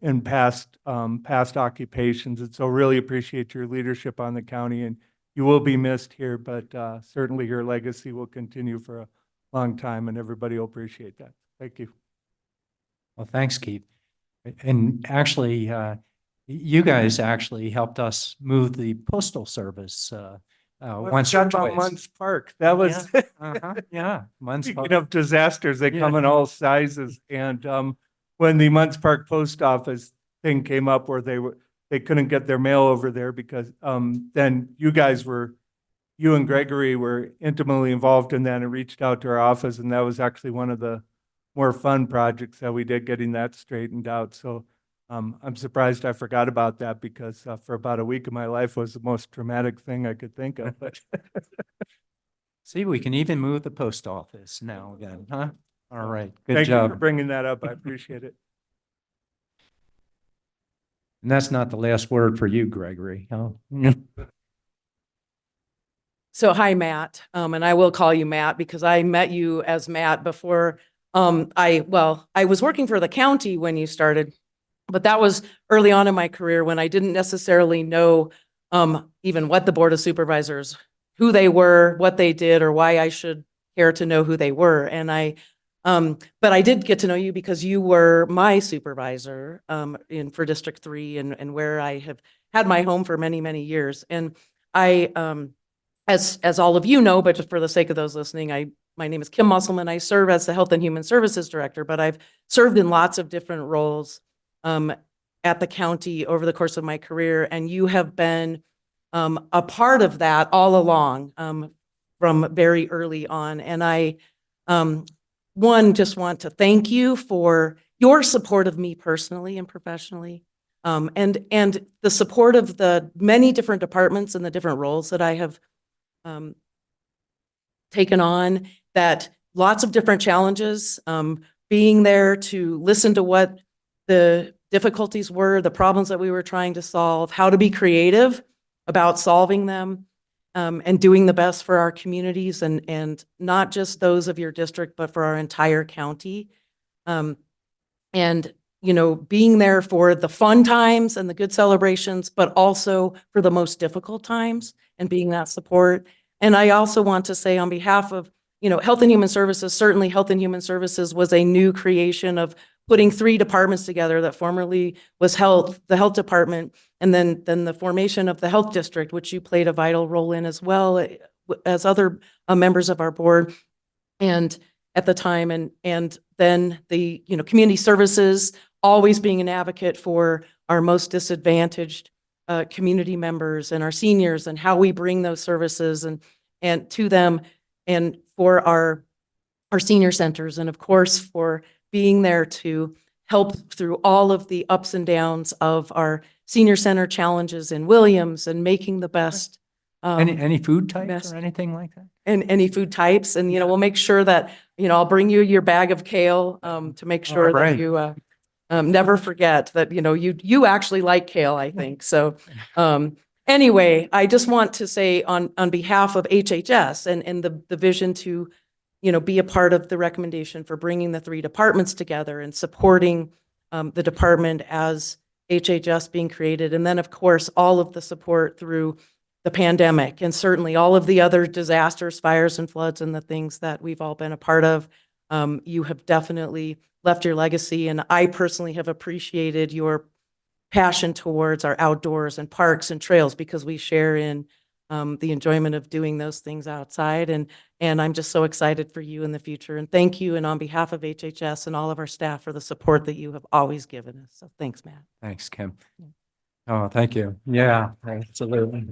in past occupations. And so really appreciate your leadership on the county, and you will be missed here, but certainly your legacy will continue for a long time, and everybody will appreciate that. Thank you. Well, thanks, Keith. And actually, you guys actually helped us move the postal service once or About twice. Munns Park. That was, Yeah, Munns Park. speaking of disasters, they come in all sizes. And when the Munns Park Post Office thing came up where they couldn't get their mail over there because then you and Gregory were intimately involved in that and reached out to our office. And that was actually one of the more fun projects that we did, getting that straightened out. So I'm surprised I forgot about that because for about a week of my life was the most traumatic thing I could think of. But See, we can even move the post office now then, huh? All right, good thank you for job. bringing that up. I appreciate it. And that's not the last word for you, Gregory. Huh? So hi, Matt, and I will call you Matt because I met you as Matt before. I was working for the county when you started, but that was early on in my career when I didn't necessarily know even what the Board of Supervisors, who they were, what they did, or why I should care to know who they were. And but I did get to know you because you were my supervisor for District 3 and where I have had my home for many, many years. And as all of you know, but just for the sake of those listening, my name is Kim Musselman. I serve as the Health and Human Services Director, but I've served in lots of different roles at the county over the course of my career. And you have been a part of that all along from very early on. And I, just want to thank you for your support of me personally and professionally, and the support of the many different departments and the different roles that I have taken on, that lots of different challenges, being there to listen to what the difficulties were, the problems that we were trying to solve, how to be creative about solving them, and doing the best for our communities and not just those of your district, but for our entire county. And, being there for the fun times and the good celebrations, but also for the most difficult times and being that support. And I also want to say on behalf of, Health and Human Services, certainly Health and Human Services was a new creation of putting 3 departments together that formerly was the health department, and then the formation of the health district, which you played a vital role in as well as other members of our board. And at the time, and then the, community services, always being an advocate for our most disadvantaged community members and our seniors and how we bring those services and to them, and for our senior centers, and of course for being there to help through all of the ups and downs of our senior center challenges in Williams and making the best. Any food types best- or anything like that? And any food types, and we'll make sure that I'll bring you your bag of kale to make sure that right. you never forget that you actually like kale, I think. So anyway, I just want to say on behalf of HHS and the vision to be a part of the recommendation for bringing the 3 departments together and supporting the department as HHS being created, and then of course all of the support through the pandemic, and certainly all of the other disasters, fires and floods, and the things that we've all been a part of. You have definitely left your legacy, and I personally have appreciated your passion towards our outdoors and parks and trails, because we share in the enjoyment of doing those things outside. And I'm just so excited for you in the future. And thank you, and on behalf of HHS and all of our staff, for the support that you have always given us. So thanks, Matt. Thanks, Kim. Oh, thank you. Yeah, absolutely.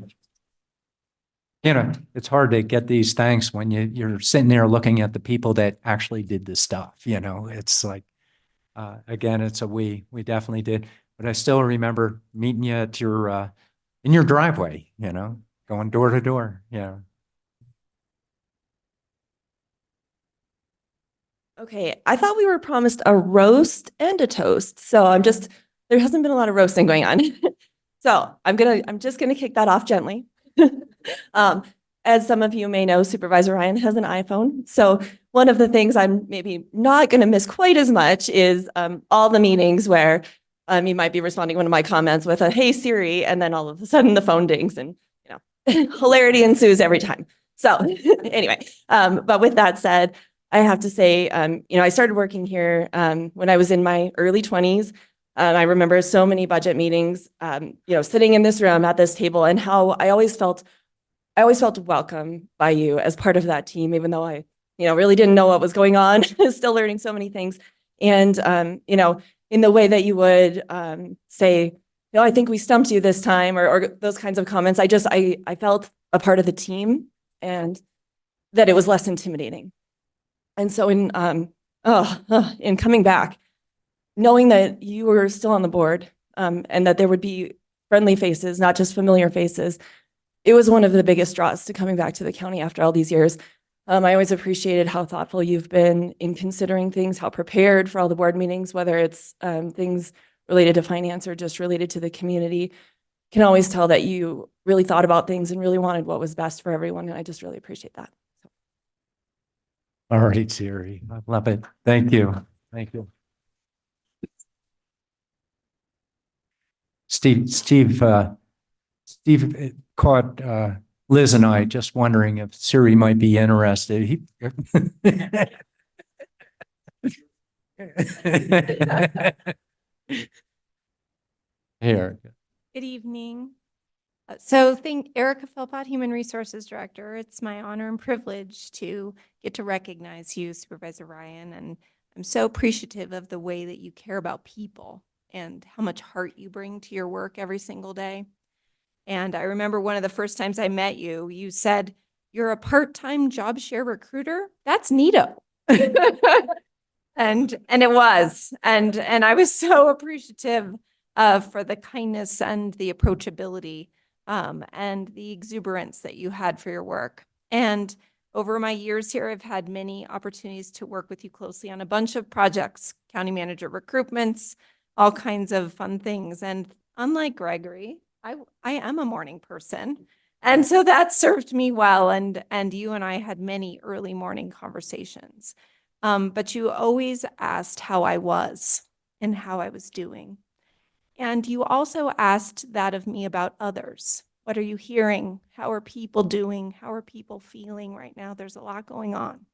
It's hard to get these thanks when you're sitting there looking at the people that actually did this stuff. It's like, Again, it's a we definitely did. But I still remember meeting you at your, in your driveway, you know, going door to door. Yeah. Okay, I thought we were promised a roast and a toast, so there hasn't been a lot of roasting going on. So I'm just gonna kick that off gently. Um, as some of you may know, Supervisor Ryan has an iPhone, so one of the things I'm maybe not gonna miss quite as much is all the meetings where he might be responding to one of my comments with a "Hey Siri," and then all of a sudden the phone dings and hilarity ensues every time. So anyway, but with that said, I have to say, I started working here when I was in my early 20s. I remember so many budget meetings, sitting in this room at this table, and how I always felt welcome by you as part of that team, even though I, really didn't know what was going on, still learning so many things. And, in the way that you would say, I think we stumped you this time, or those kinds of comments, I felt a part of the team and that it was less intimidating. And so in coming back, knowing that you were still on the board, and that there would be friendly faces, not just familiar faces, it was one of the biggest draws to coming back to the county after all these years. I always appreciated how thoughtful you've been in considering things, how prepared for all the board meetings, whether it's things related to finance or just related to the community. Can always tell that you really thought about things and really wanted what was best for everyone, and I just really appreciate that. All right, Siri. I love it. Thank you. Thank you. Steve caught Liz and I just wondering if Siri might be interested. Here. Good evening. So Erica Philpott, Human Resources Director. It's my honor and privilege to get to recognize you, Supervisor Ryan, and I'm so appreciative of the way that you care about people and how much heart you bring to your work every single day. And I remember one of the first times I met you, you said, "You're a part-time job share recruiter? That's neato." And it was, and I was so appreciative for the kindness and the approachability and the exuberance that you had for your work. And over my years here, I've had many opportunities to work with you closely on a bunch of projects, county manager recruitments, all kinds of fun things. And unlike Gregory, I am a morning person. And so that served me well. And you and I had many early morning conversations. But you always asked how I was and how I was doing. And you also asked that of me about others. What are you hearing? How are people doing? How are people feeling right now? There's a lot going on.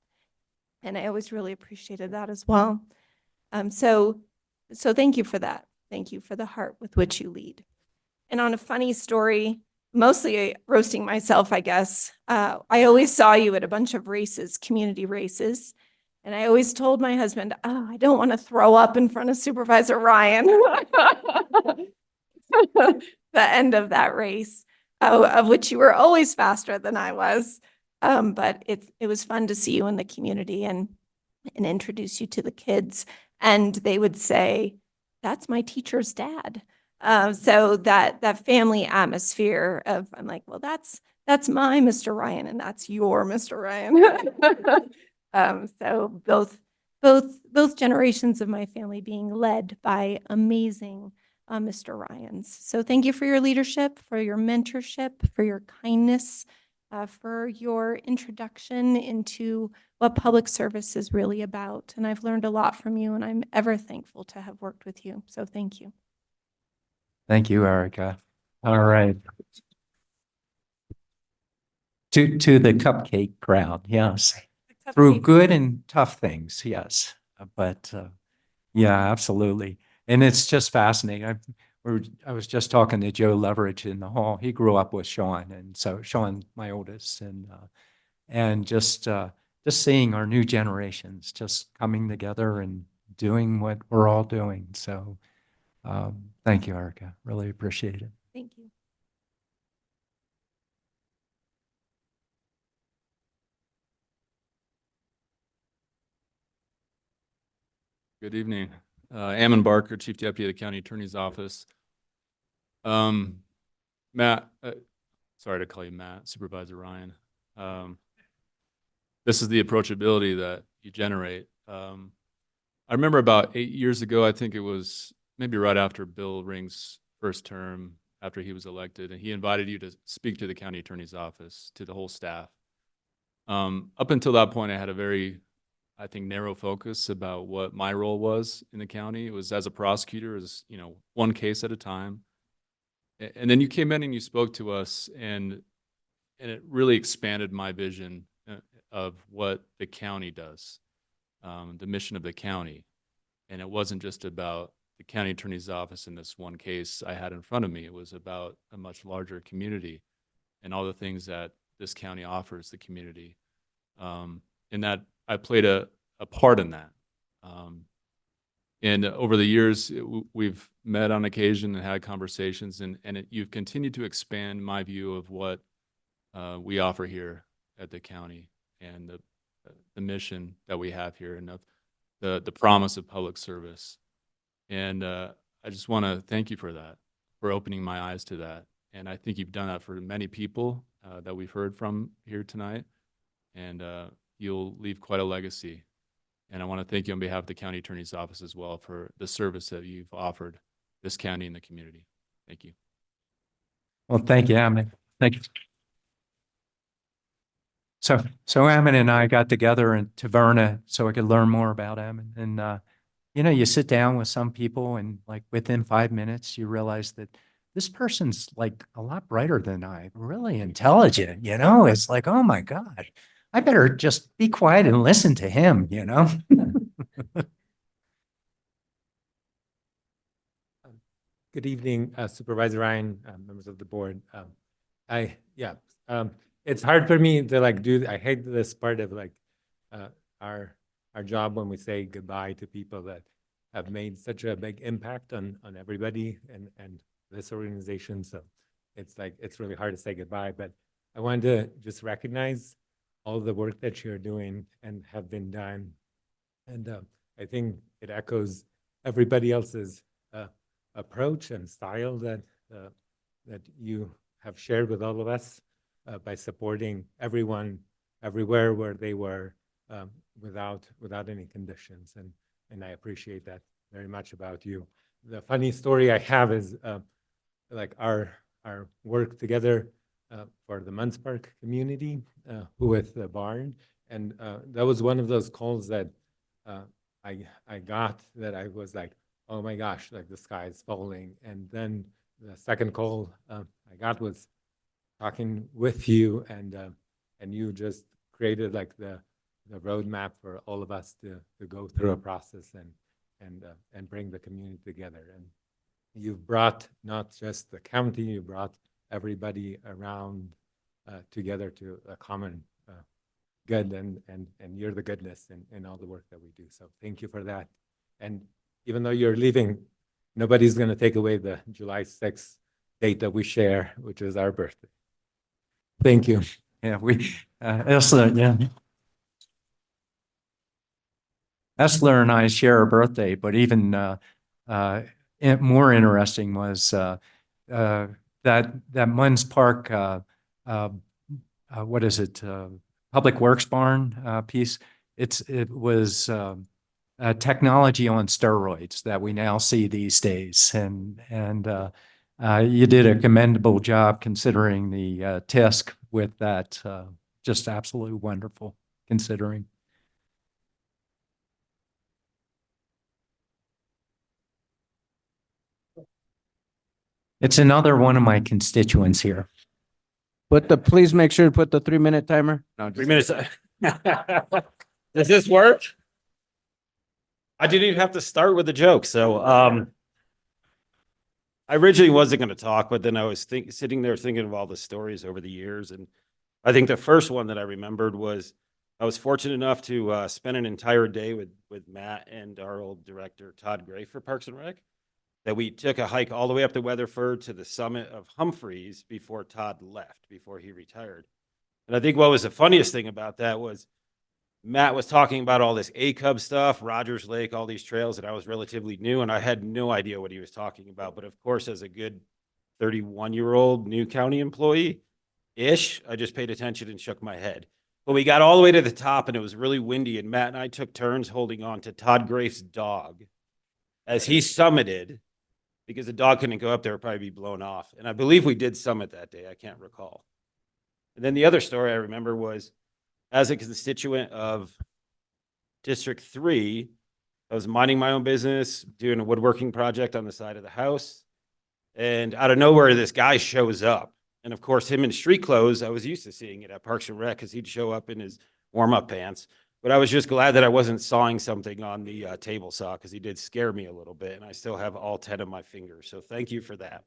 And I always really appreciated that as well. So thank you for that. Thank you for the heart with which you lead. And on a funny story, mostly roasting myself, I guess, I always saw you at a bunch of races, community races. And I always told my husband, "Oh, I don't want to throw up in front of Supervisor Ryan." The end of that race, of which you were always faster than I was. But it was fun to see you in the community and introduce you to the kids. And they would say, "That's my teacher's dad." So that family atmosphere of, I'm like, well, that's my Mr. Ryan and that's your Mr. Ryan. So both generations of my family being led by amazing Mr. Ryans. So thank you for your leadership, for your mentorship, for your kindness, for your introduction into what public service is really about. And I've learned a lot from you, and I'm ever thankful to have worked with you. So thank you. Thank you, Erica. All right. To the cupcake crowd, yes. Through good and tough things, yes. But yeah, absolutely. And it's just fascinating. I was just talking to Joe Leverage in the hall. He grew up with Sean, and so Sean, my oldest, and just seeing our new generations just coming together and doing what we're all doing. So thank you, Erica. Really appreciate it. Thank you. Good evening. Ammon Barker, Chief Deputy of the County Attorney's Office. Matt, sorry to call you Matt, Supervisor Ryan. This is the approachability that you generate. I remember about 8 years ago, I think it was maybe right after Bill Ring's first term, after he was elected, and he invited you to speak to the county attorney's office, to the whole staff. Up until that point, I had a very, I think, narrow focus about what my role was in the county. It was as a prosecutor, as you know, one case at a time. And then you came in and you spoke to us, and it really expanded my vision of what the county does, the mission of the county. And it wasn't just about the county attorney's office in this one case I had in front of me. It was about a much larger community and all the things that this county offers the community. And that I played a part in that. And over the years, we've met on occasion and had conversations, and you've continued to expand my view of what we offer here at the county and the mission that we have here, and of the promise of public service. And I just want to thank you for that, for opening my eyes to that. And I think you've done that for many people that we've heard from here tonight. And you'll leave quite a legacy. And I want to thank you on behalf of the county attorney's office as well for the service that you've offered this county and the community. Thank you. Well, thank you, Ammon. Thank you. So Ammon and I got together in Taverna so I could learn more about Ammon. And, you know, you sit down with some people and like within 5 minutes, you realize that this person's like a lot brighter than I, really intelligent, you know? It's like, oh my God, I better just be quiet and listen to him, you know? Good evening, Supervisor Ryan, members of the board. It's hard for me to like I hate this part of like our job when we say goodbye to people that have made such a big impact on everybody and this organization. So it's like, it's really hard to say goodbye, but I wanted to just recognize all the work that you're doing and have been done. And I think it echoes everybody else's approach and style that you have shared with all of us by supporting everyone everywhere where they were without any conditions. And I appreciate that very much about you. The funny story I have is like our work together for the Munns Park community with the barn. And that was one of those calls that I got that I was like, oh my gosh, like the sky is falling. And then the second call I got was talking with you, and you just created like the roadmap for all of us to go through a process and bring the community together. And you've brought not just the county, you brought everybody around together to a common good, and you're the goodness in all the work that we do. So thank you for that. And even though you're leaving, nobody's going to take away the July 6th date that we share, which is our birthday. Thank you. Yeah, Esler, yeah. Esler and I share a birthday, but even more interesting was that Munns Park, what is it, Public Works Barn piece. It was technology on steroids that we now see these days, and you did a commendable job considering the TISC with that. Just absolutely wonderful considering. It's another one of my constituents here. Please make sure to put the 3-minute timer. No, 3 minutes. Does this work? I didn't even have to start with a joke. So I originally wasn't going to talk, but then I was sitting there thinking of all the stories over the years. And I think the first one that I remembered was I was fortunate enough to spend an entire day with Matt and our old director, Todd Gray, for Parks and Rec. That we took a hike all the way up to Weatherford to the summit of Humphreys before Todd left, before he retired. And I think what was the funniest thing about that was Matt was talking about all this A-Cub stuff, Rogers Lake, all these trails that I was relatively new, and I had no idea what he was talking about. But of course, as a good 31-year-old new county employee-ish, I just paid attention and shook my head. But we got all the way to the top, and it was really windy, and Matt and I took turns holding on to Todd Grafe's dog as he summited, because the dog couldn't go up there, it'd probably be blown off. And I believe we did summit that day. I can't recall. And then the other story I remember was, as a constituent of District 3, I was minding my own business, doing a woodworking project on the side of the house. And out of nowhere, this guy shows up. And of course, him in street clothes, I was used to seeing it at Parks and Rec because he'd show up in his warm-up pants. But I was just glad that I wasn't sawing something on the table saw, because he did scare me a little bit. And I still have all 10 of my fingers. So thank you for that.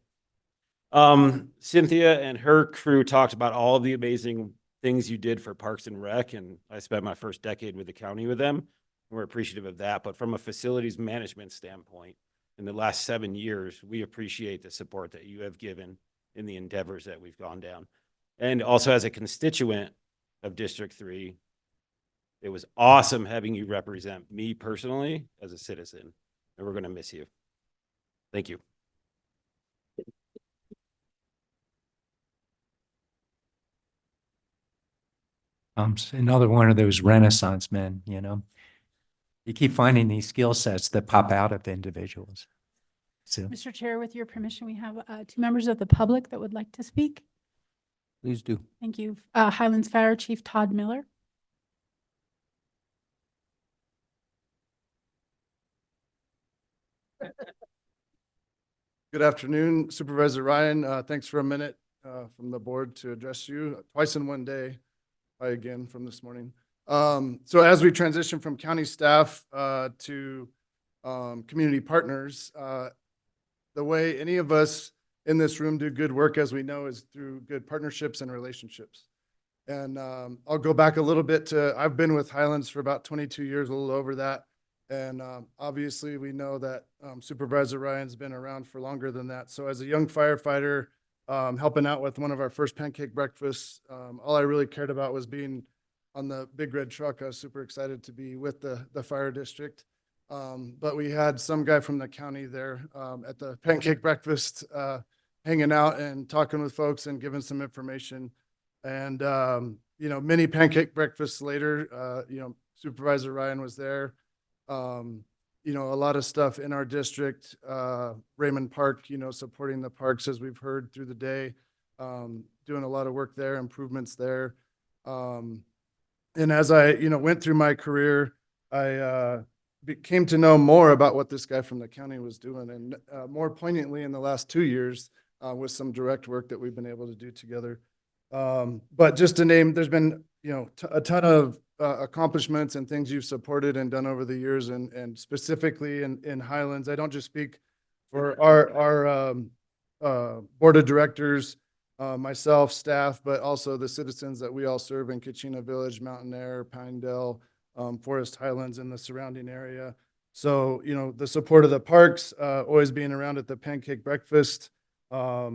Cynthia and her crew talked about all of the amazing things you did for Parks and Rec, and I spent my first decade with the county with them. We're appreciative of that. But from a facilities management standpoint, in the last 7 years, we appreciate the support that you have given in the endeavors that we've gone down. And also, as a constituent of District 3, it was awesome having you represent me personally as a citizen, and we're going to miss you. Thank you. Another one of those Renaissance men, you know. You keep finding these skill sets that pop out of individuals. So, Mr. Chair, with your permission, we have 2 members of the public that would like to speak. Please do. Thank you. Highlands Fire Chief Todd Miller. Good afternoon, Supervisor Ryan. Thanks for a minute from the board to address you twice in one day. Hi again from this morning. So as we transition from county staff to community partners, the way any of us in this room do good work, as we know, is through good partnerships and relationships. And I'll go back a little bit to, I've been with Highlands for about 22 years, a little over that. And obviously we know that Supervisor Ryan's been around for longer than that. So as a young firefighter, helping out with one of our first pancake breakfasts, all I really cared about was being on the big red truck. I was super excited to be with the fire district. But we had some guy from the county there at the pancake breakfast, hanging out and talking with folks and giving some information. And, you know, many pancake breakfasts later, you know, Supervisor Ryan was there. You know, a lot of stuff in our district, Raymond Park, you know, supporting the parks as we've heard through the day, doing a lot of work there, improvements there. And as I, you know, went through my career, I came to know more about what this guy from the county was doing, and more poignantly in the last 2 years with some direct work that we've been able to do together. But just to name, there's been, you know, a ton of accomplishments and things you've supported and done over the years, and specifically in Highlands. I don't just speak for our board of directors, myself, staff, but also the citizens that we all serve in Kachina Village, Mountain Air, Pinedale, Forest Highlands, and the surrounding area. So, you know, the support of the parks, always being around at the pancake breakfast. I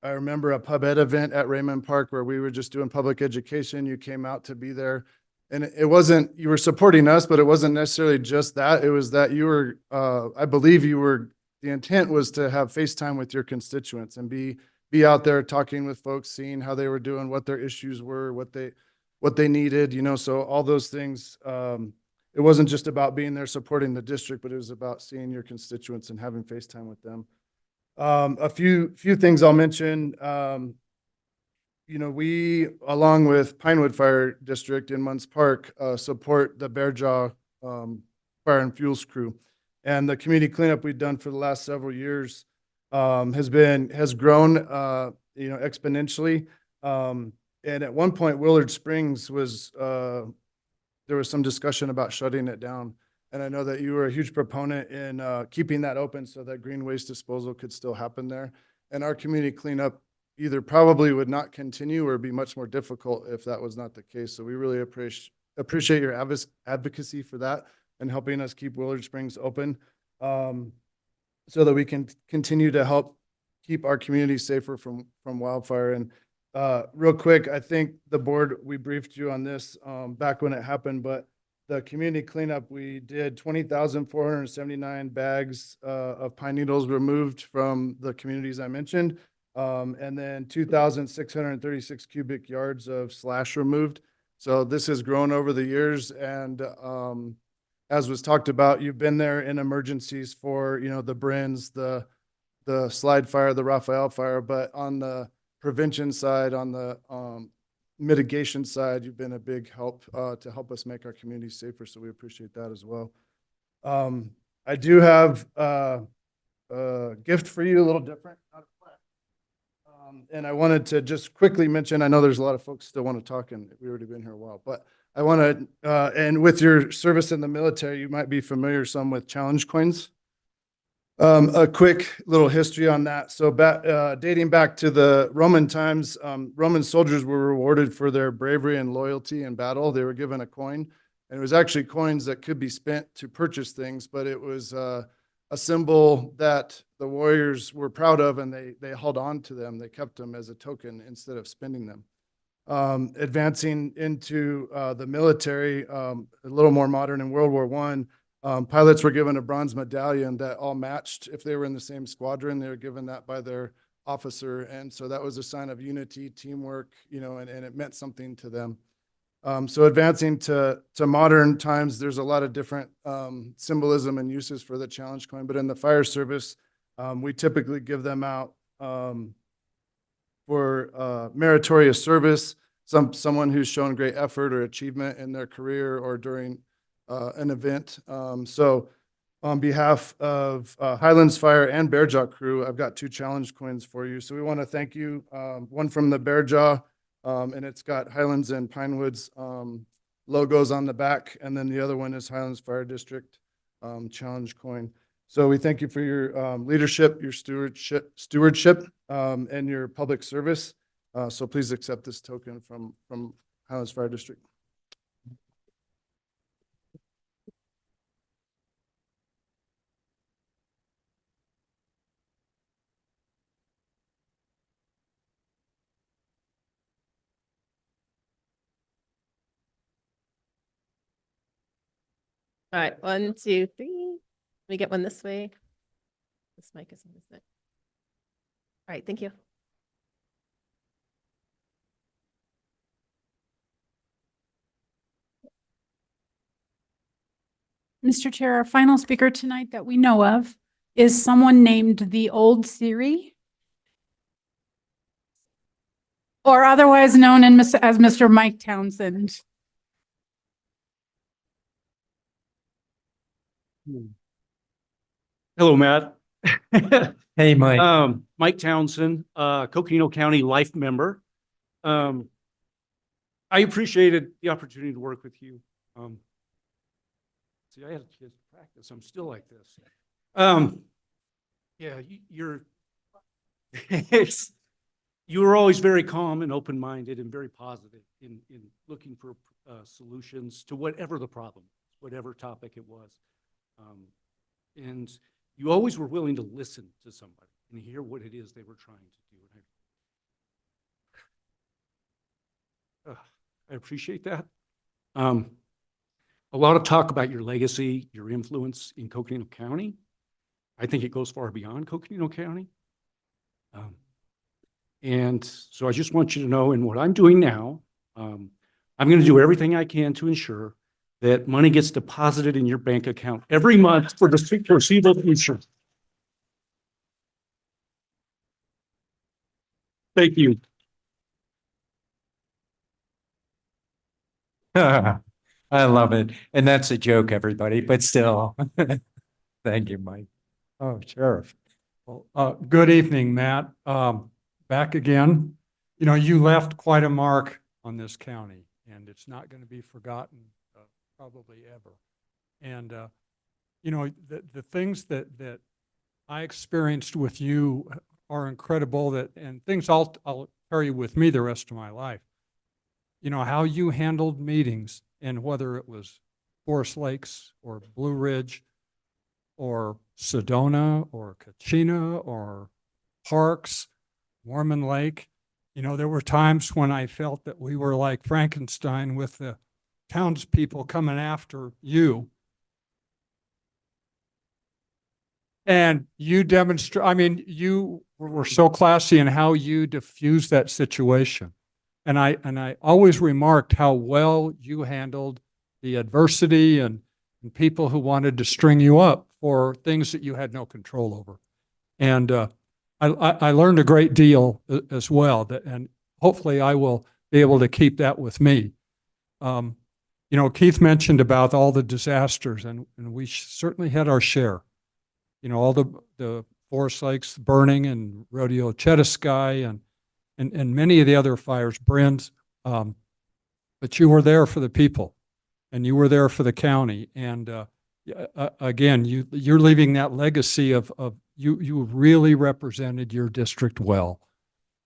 remember a pub ed event at Raymond Park where we were just doing public education. You came out to be there. And it wasn't, you were supporting us, but it wasn't necessarily just that. It was that you were, I believe you were, the intent was to have FaceTime with your constituents and be out there talking with folks, seeing how they were doing, what their issues were, what they needed, you know, so all those things. It wasn't just about being there supporting the district, but it was about seeing your constituents and having FaceTime with them. A few things I'll mention. You know, we, along with Pinewood Fire District in Munns Park, support the Bearjaw Fire and Fuels crew. And the community cleanup we've done for the last several years has grown, you know, exponentially. And at one point, Willard Springs was, there was some discussion about shutting it down. And I know that you were a huge proponent in keeping that open so that green waste disposal could still happen there. And our community cleanup either probably would not continue or be much more difficult if that was not the case. So we really appreciate your advocacy for that and helping us keep Willard Springs open, so that we can continue to help keep our community safer from wildfire. And Real quick, I think the board, we briefed you on this back when it happened, but the community cleanup, we did 20,479 bags of pine needles removed from the communities I mentioned. And then 2,636 cubic yards of slash removed. So this has grown over the years. And as was talked about, you've been there in emergencies for, you know, the Brins, the Slide Fire, the Raphael Fire, but on the prevention side, on the mitigation side, you've been a big help to help us make our community safer. So we appreciate that as well. I do have a gift for you, a little different. And I wanted to just quickly mention, I know there's a lot of folks still want to talk and we've already been here a while, but I want to, and with your service in the military, you might be familiar some with challenge coins. A quick little history on that. So dating back to the Roman times, Roman soldiers were rewarded for their bravery and loyalty in battle. They were given a coin, and it was actually coins that could be spent to purchase things, but it was a symbol that the warriors were proud of, and they held on to them. They kept them as a token instead of spending them. Advancing into the military, a little more modern in World War I, pilots were given a bronze medallion that all matched. If they were in the same squadron, they were given that by their officer. And so that was a sign of unity, teamwork, you know, and it meant something to them. So advancing to modern times, there's a lot of different symbolism and uses for the challenge coin. But in the fire service, we typically give them out for meritorious service, someone who's shown great effort or achievement in their career or during an event. So on behalf of Highlands Fire and Bearjaw Crew, I've got 2 challenge coins for you. So we want to thank you. One from the Bearjaw, and it's got Highlands and Pinewoods logos on the back. And then the other one is Highlands Fire District challenge coin. So we thank you for your leadership, your stewardship, and your public service. So please accept this token from Highlands Fire District. All right, 1, 2, 3. Let me get one this way. This mic is on this side. All right, thank you. Mr. Chair, our final speaker tonight that we know of is someone named the Old Siri, or otherwise known as Mr. Mike Townsend. Hello, Matt. Hey, Mike. Mike Townsend, Coconino County Life member. I appreciated the opportunity to work with you. See, I had kids practice. I'm still like this. Yeah, you were always very calm and open-minded and very positive in looking for solutions to whatever the problem, whatever topic it was. And you always were willing to listen to somebody and hear what it is they were trying to do. I appreciate that. A lot of talk about your legacy, your influence in Coconino County. I think it goes far beyond Coconino County. And so I just want you to know, in what I'm doing now, I'm going to do everything I can to ensure that money gets deposited in your bank account every month for the foreseeable future. Thank you. I love it. And that's a joke, everybody, but still. Thank you, Mike. Oh, Sheriff. Well, good evening, Matt. Back again. You know, you left quite a mark on this county, and it's not going to be forgotten probably ever. And, you know, the things that I experienced with you are incredible, and things I'll carry with me the rest of my life. You know, how you handled meetings, and whether it was Forest Lakes or Blue Ridge or Sedona or Kachina or Parks, Mormon Lake, You know, there were times when I felt that we were like Frankenstein with the townspeople coming after you. And you demonstrate, I mean, you were so classy in how you diffused that situation. And I always remarked how well you handled the adversity and people who wanted to string you up for things that you had no control over. And I learned a great deal as well, and hopefully I will be able to keep that with me. You know, Keith mentioned about all the disasters, and we certainly had our share. You know, all the Forest Lakes burning and Rodeo Chetasky and many of the other fires, Brins. But you were there for the people, and you were there for the county. And again, you're leaving that legacy of you really represented your district well.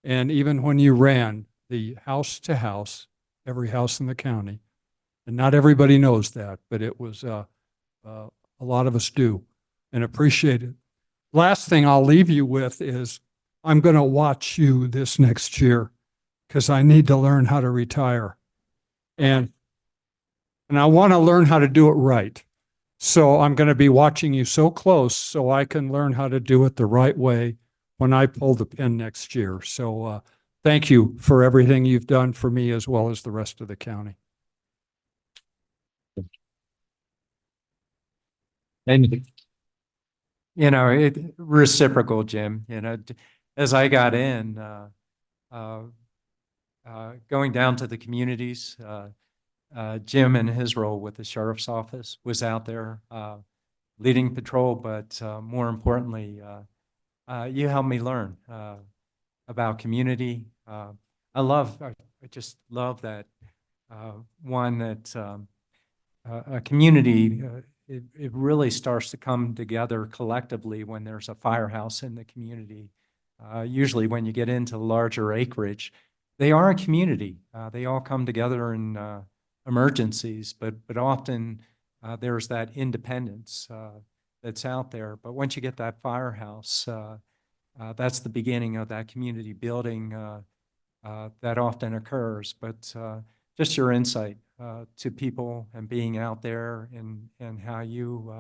And even when you ran the house to house, every house in the county, and not everybody knows that, but it was a lot of us do and appreciate it. Last thing I'll leave you with is I'm going to watch you this next year because I need to learn how to retire. And I want to learn how to do it right. So I'm going to be watching you so close so I can learn how to do it the right way when I pull the pin next year. So thank you for everything you've done for me as well as the rest of the county. And, you know, reciprocal, Jim, you know, as I got in, going down to the communities, Jim in his role with the sheriff's office was out there leading patrol, but more importantly, you helped me learn about community. I just love that one that a community, it really starts to come together collectively when there's a firehouse in the community. Usually when you get into larger acreage, they are a community. They all come together in emergencies, but often there's that independence that's out there. But once you get that firehouse, that's the beginning of that community building that often occurs. But just your insight to people and being out there and how you,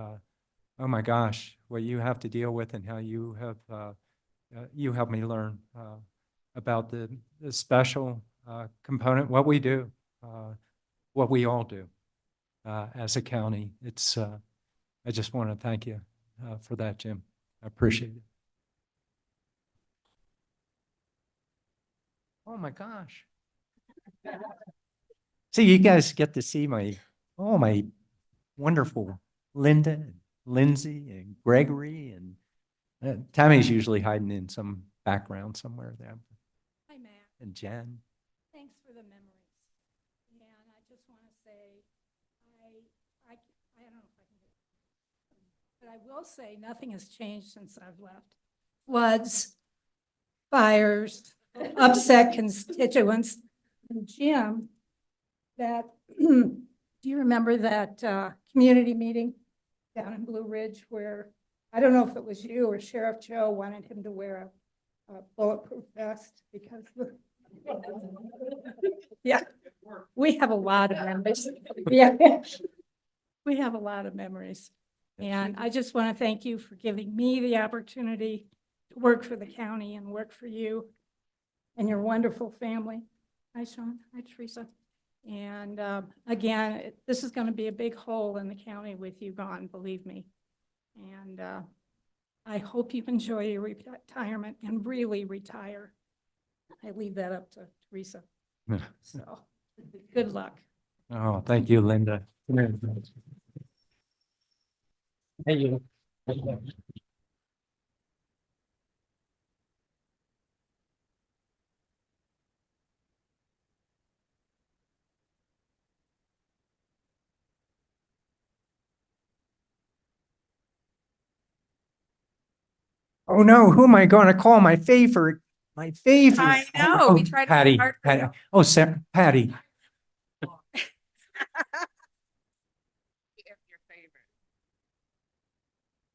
oh my gosh, what you have to deal with and how you have, you helped me learn about the special component, what we do, what we all do as a county. It's, I just want to thank you for that, Jim. I appreciate it. Oh my gosh. See, you guys get to see my wonderful Linda, and Lindsay, and Gregory, and Tammy's usually hiding in some background somewhere there. Hi, Matt. And Jen. Thanks for the memories. And I just want to say, I don't know if I can do it, but I will say nothing has changed since I've left. Floods, fires, upset constituents. And Jim, that, do you remember that community meeting down in Blue Ridge where, I don't know if it was you or Sheriff Joe wanted him to wear a bulletproof vest because, yeah, we have a lot of memories. Yeah, we have a lot of memories. And I just want to thank you for giving me the opportunity to work for the county and work for you and your wonderful family. Hi, Sean. Hi, Teresa. And again, this is going to be a big hole in the county with you gone, believe me. And I hope you enjoy your retirement and really retire. I leave that up to Teresa. So good luck. Oh, thank you, Linda. Hey, you. Oh no, who am I going to call my favorite? My favorite. I know, Oh, we tried to Patty. start for Patty. you. Oh, Sarah, Patty.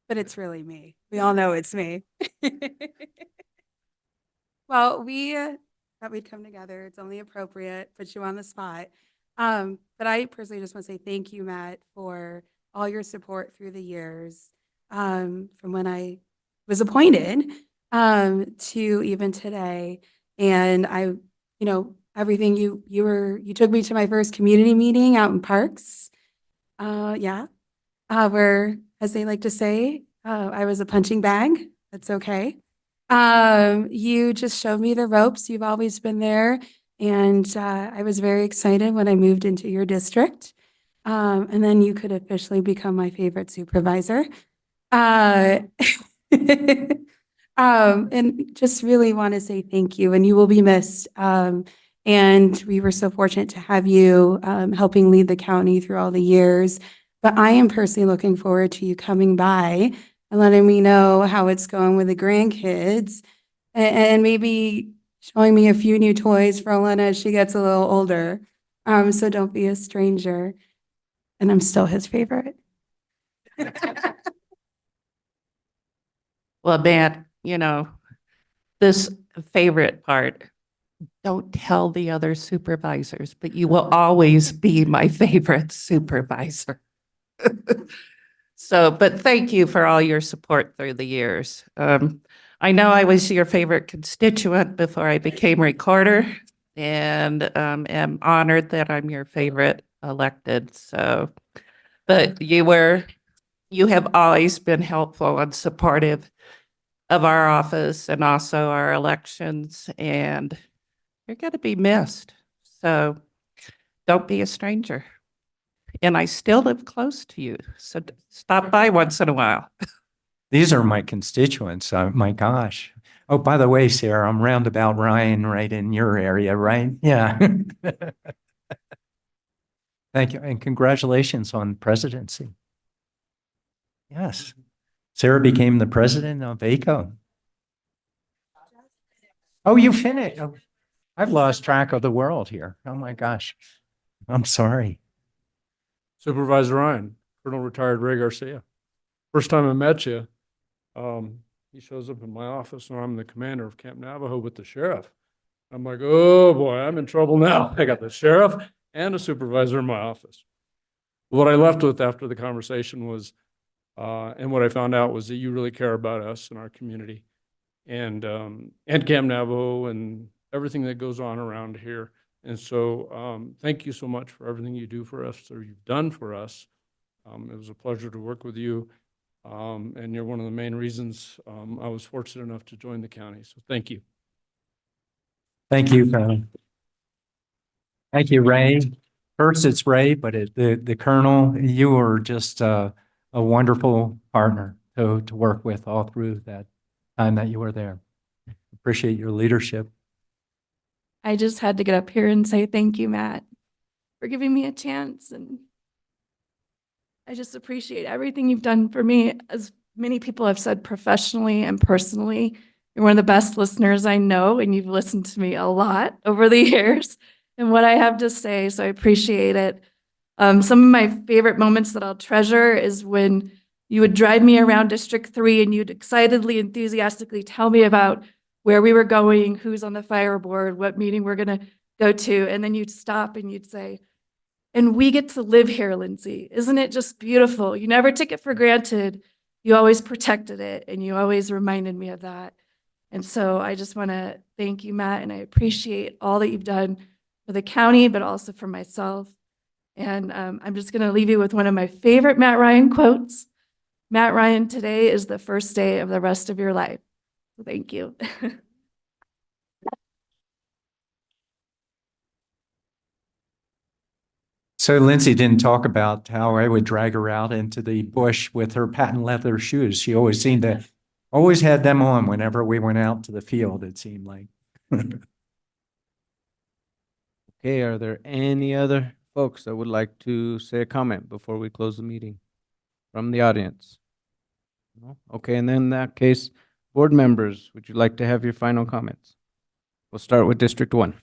But it's really me. We all know it's me. Well, we that we'd come together. It's only appropriate, put you on the spot. But I personally just want to say thank you, Matt, for all your support through the years, from when I was appointed, to even today. And everything you took me to my first community meeting out in Parks. Yeah. Where, as they like to say, I was a punching bag. That's okay. You just showed me the ropes. You've always been there. And I was very excited when I moved into your district. And then you could officially become my favorite supervisor. Uh, and just really want to say thank you, and you will be missed. And we were so fortunate to have you helping lead the county through all the years. But I am personally looking forward to you coming by and letting me know how it's going with the grandkids, and maybe showing me a few new toys for Elena as she gets a little older. So don't be a stranger. And I'm still his favorite. Well, Matt, this favorite part, don't tell the other supervisors, but you will always be my favorite supervisor. So, but thank you for all your support through the years. I know I was your favorite constituent before I became recorder, and am honored that I'm your favorite elected. So, but you have always been helpful and supportive of our office and also our elections, and you're going to be missed. So don't be a stranger. And I still live close to you, so stop by once in a while. These are my constituents. My gosh. Oh, by the way, Sarah, I'm roundabout Ryan right in your area, right? Yeah. Thank you. And congratulations on presidency. Yes. Sarah became the president of ACO. Oh, you finished. Oh, I've lost track of the world here. Oh my gosh. I'm sorry. Supervisor Ryan, Colonel retired Ray Garcia. First time I met you, he shows up in my office and I'm the commander of Camp Navajo with the sheriff. I'm like, oh boy, I'm in trouble now. I got the sheriff and a supervisor in my office. What I left with after the conversation was, and what I found out was that you really care about us and our community, and Camp Navajo and everything that goes on around here. And so thank you so much for everything you do for us, or you've done for us. It was a pleasure to work with you. And you're one of the main reasons I was fortunate enough to join the county. So thank you. Thank you. Thank you, Ray. First it's Ray, but the Colonel, you were just a wonderful partner to work with all through that time that you were there. Appreciate your leadership. I just had to get up here and say thank you, Matt, for giving me a chance. And I just appreciate everything you've done for me. As many people have said, professionally and personally, you're one of the best listeners I know, and you've listened to me a lot over the years and what I have to say. So I appreciate it. Some of my favorite moments that I'll treasure is when you would drive me around District 3 and you'd excitedly, enthusiastically tell me about where we were going, who's on the fire board, what meeting we're going to go to. And then you'd stop and you'd say, and we get to live here, Lindsay. Isn't it just beautiful? You never took it for granted. You always protected it, and you always reminded me of that. And so I just want to thank you, Matt, and I appreciate all that you've done for the county, but also for myself. And I'm just going to leave you with one of my favorite Matt Ryan quotes. Matt Ryan, today is the first day of the rest of your life. So thank you. So Lindsay didn't talk about how I would drag her out into the bush with her patent leather shoes. She always seemed to, always had them on whenever we went out to the field, it seemed like. Okay, are there any other folks that would like to say a comment before we close the meeting from the audience? No? Okay, and then in that case, board members, would you like to have your final comments? We'll start with District 1.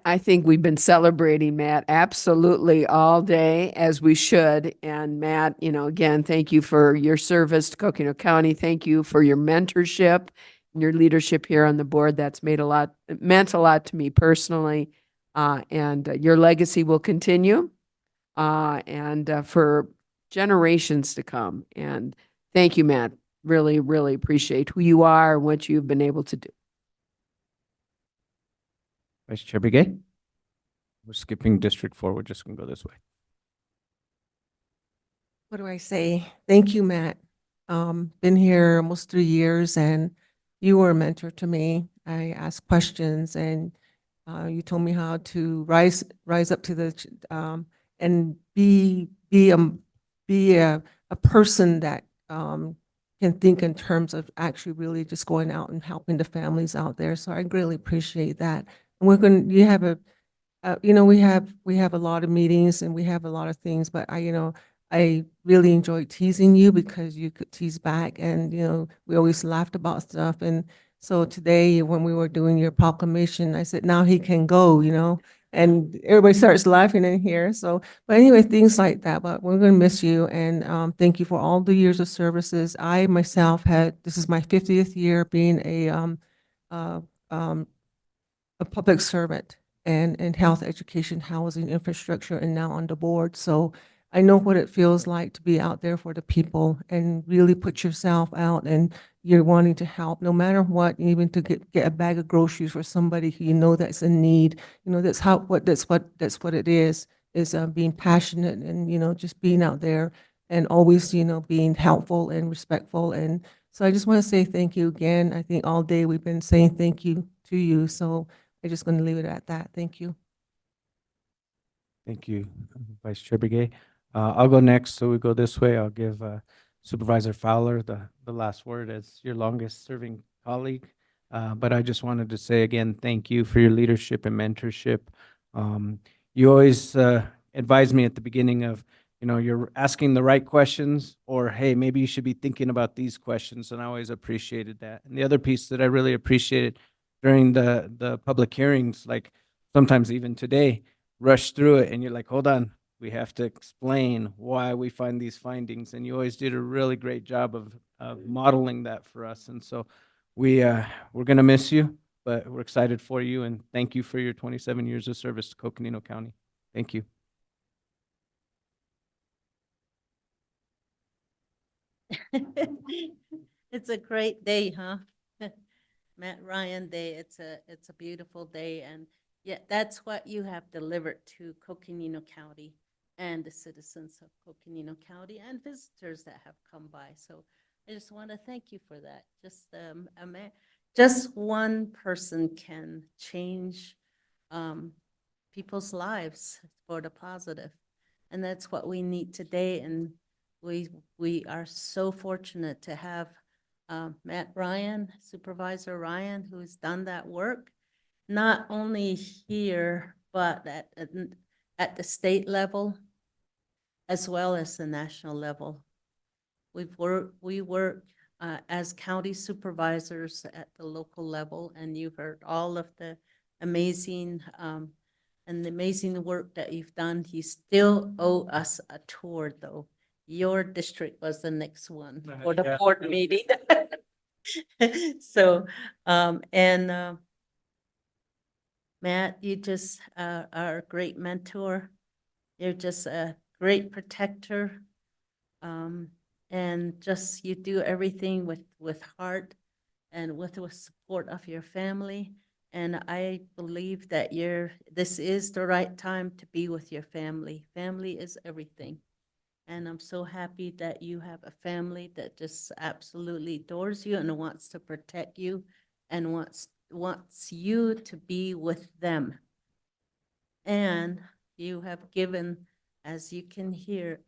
I think we've been celebrating Matt absolutely all day, as we should. And Matt, again, thank you for your service to Coconino County. Thank you for your mentorship your leadership here on the board. That's meant a lot to me personally. And your legacy will continue and for generations to come. And thank you, Matt. Really, really appreciate who you are and what you've been able to do. Vice Chair Begay? We're skipping District 4. We're just going to go this way. What do I say? Thank you, Matt. Been here almost 3 years, and you were a mentor to me. I asked questions, and you told me how to rise up to the and be a person that can think in terms of actually really just going out and helping the families out there. So I really appreciate that. And you have we have a lot of meetings and we have a lot of things, but I really enjoyed teasing you because you could tease back, and we always laughed about stuff. And so today when we were doing your proclamation, I said, now he can go, and everybody starts laughing in here. So, but anyway, things like that, but we're going to miss you. And thank you for all the years of services. I myself this is my 50th year being a public servant and in health, education, housing, infrastructure, and now on the board. So I know what it feels like to be out there for the people and really put yourself out, and you're wanting to help no matter what, even to get a bag of groceries for somebody who that's in need. That's what it is being passionate and just being out there and always being helpful and respectful. And so I just want to say thank you again. I think all day we've been saying thank you to you. So I'm just going to leave it at that. Thank you. Thank you, Vice Chair Begay. I'll go next, so we go this way. I'll give Supervisor Fowler the last word as your longest serving colleague. But I just wanted to say again, thank you for your leadership and mentorship. You always advised me at the beginning of, you're asking the right questions, or, hey, maybe you should be thinking about these questions, and I always appreciated that. And the other piece that I really appreciated during the public hearings, like sometimes even today, rush through it and you're like, hold on, we have to explain why we find these findings. And you always did a really great job of modeling that for us. And so we're going to miss you, but we're excited for you. And thank you for your 27 years of service to Coconino County. Thank you. It's a great day, huh? Matt Ryan Day. It's a beautiful day, and yet that's what you have delivered to Coconino County and the citizens of Coconino County and visitors that have come by. So I just want to thank you for that. Just one person can change people's lives for the positive, and that's what we need today. And we are so fortunate to have Matt Ryan, Supervisor Ryan, who has done that work, not only here, but at the state level, as well as the national level. We work as county supervisors at the local level, and you've heard all of the amazing work that you've done. You still owe us a tour, though. Your district was the next one for the board meeting. So, Matt, you just are a great mentor. You're just a great protector. And just you do everything with heart and with the support of your family. And I believe that this is the right time to be with your family. Family is everything. And I'm so happy that you have a family that just absolutely adores you and wants to protect you and wants you to be with them. And you have given, as you can hear,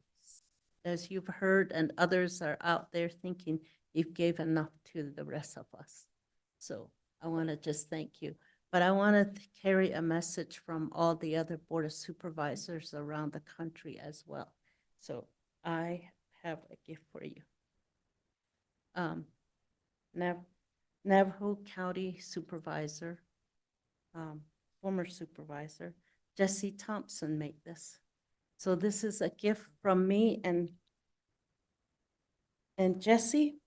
as you've heard, and others are out there thinking, you've gave enough to the rest of us. So I want to just thank you. But I want to carry a message from all the other Board of Supervisors around the country as well. So I have a gift for you. Navajo County Supervisor, former supervisor, Jesse Thompson made this. So this is a gift from me and Jesse.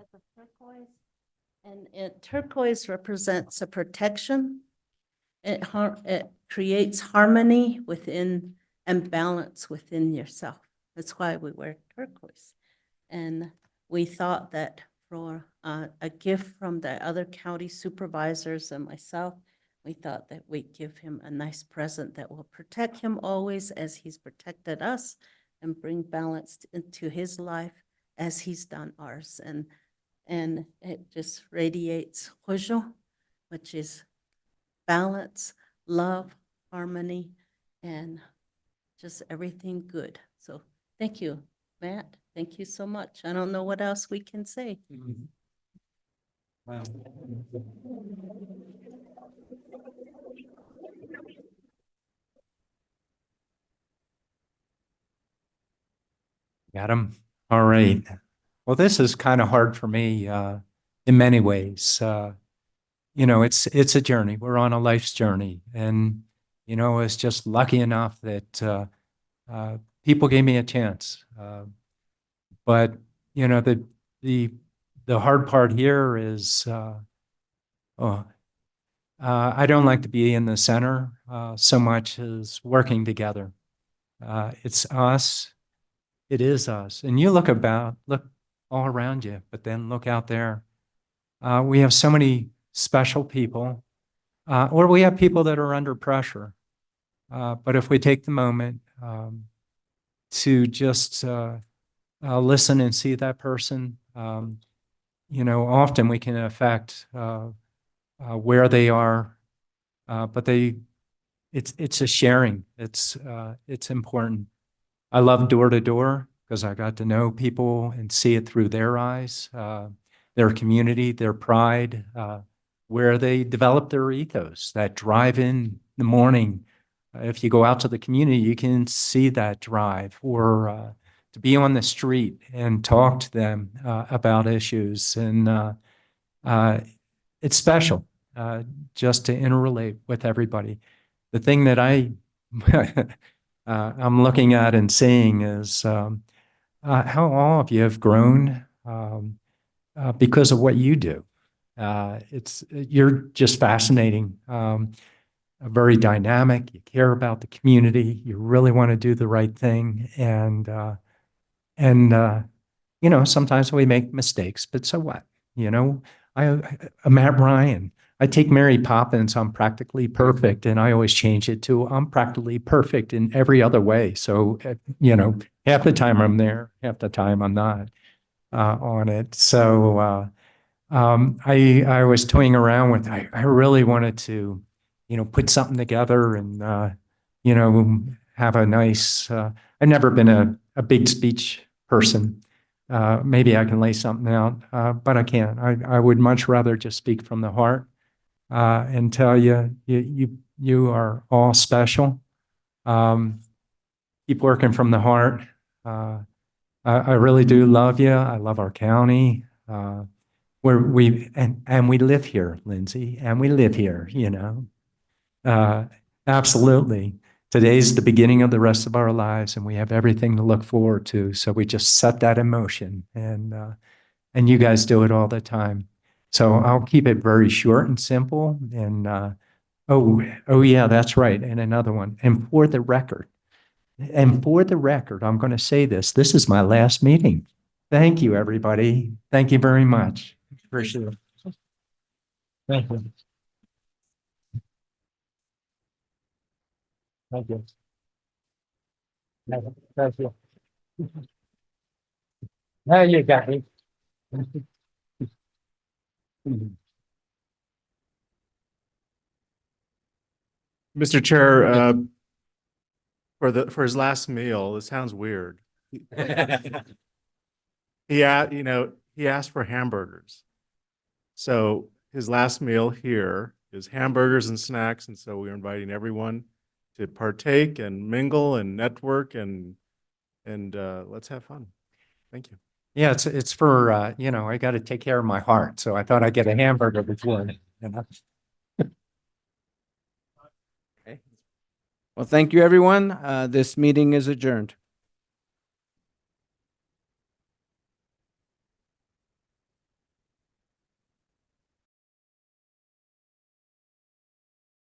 type of turquoise. And turquoise represents a protection. It creates harmony within and balance within yourself. That's why we wear turquoise. And we thought that for a gift from the other county supervisors and myself, we thought that we'd give him a nice present that will protect him always as he's protected us and bring balance into his life as he's done ours. And it just radiates hujo, which is balance, love, harmony, and just everything good. So thank you, Matt. Thank you so much. I don't know what else we can say. Wow. Got him. All right. Well, this is kind of hard for me in many ways. You know, it's a journey. We're on a life's journey, and you know, I was just lucky enough that people gave me a chance. But you know, the hard part here is, I don't like to be in the center so much as working together. It's us. It is us. And you look all around you, but then look out there. We have so many special people, or we have people that are under pressure. But if we take the moment to just listen and see that person, you know, often we can affect where they are, but it's a sharing. It's important. I love door to door because I got to know people and see it through their eyes, their community, their pride, where they develop their ethos, that drive in the morning. If you go out to the community, you can see that drive, or to be on the street and talk to them about issues. And it's special just to interrelate with everybody. The thing that I'm looking at and seeing is how all of you have grown because of what you do. You're just fascinating, very dynamic. You care about the community. You really want to do the right thing, and you know, sometimes we make mistakes, but so what? You know, I'm Matt Ryan. I take Mary Poppins, I'm practically perfect, and I always change it to I'm practically perfect in every other way. So, you know, half the time I'm there, half the time I'm not on it. So I was toying around with, I really wanted to, you know, put something together and, you know, have a nice, I've never been a big speech person. Maybe I can lay something out, but I can't. I would much rather just speak from the heart. And tell you, you are all special. Keep working from the heart. I really do love you. I love our county. And we live here, Lindsay, and we live here, you know. Absolutely. Today's the beginning of the rest of our lives, and we have everything to look forward to. So we just set that in motion, and you guys do it all the time. So I'll keep it very short and simple. And oh yeah, that's right. And another one. And for the record, I'm going to say this. This is my last meeting. Thank you, everybody. Thank you very much. Appreciate it. Thank you. Thank you. Thank you. Now you got me. Mr. Chair, for his last meal, this sounds weird. He asked for hamburgers. So his last meal here is hamburgers and snacks, and so we're inviting everyone to partake and mingle and network and let's have fun. Thank you. Yeah, it's for you know, I got to take care of my heart, so I thought I'd get a hamburger before. You know? Well, thank you, everyone. This meeting is adjourned.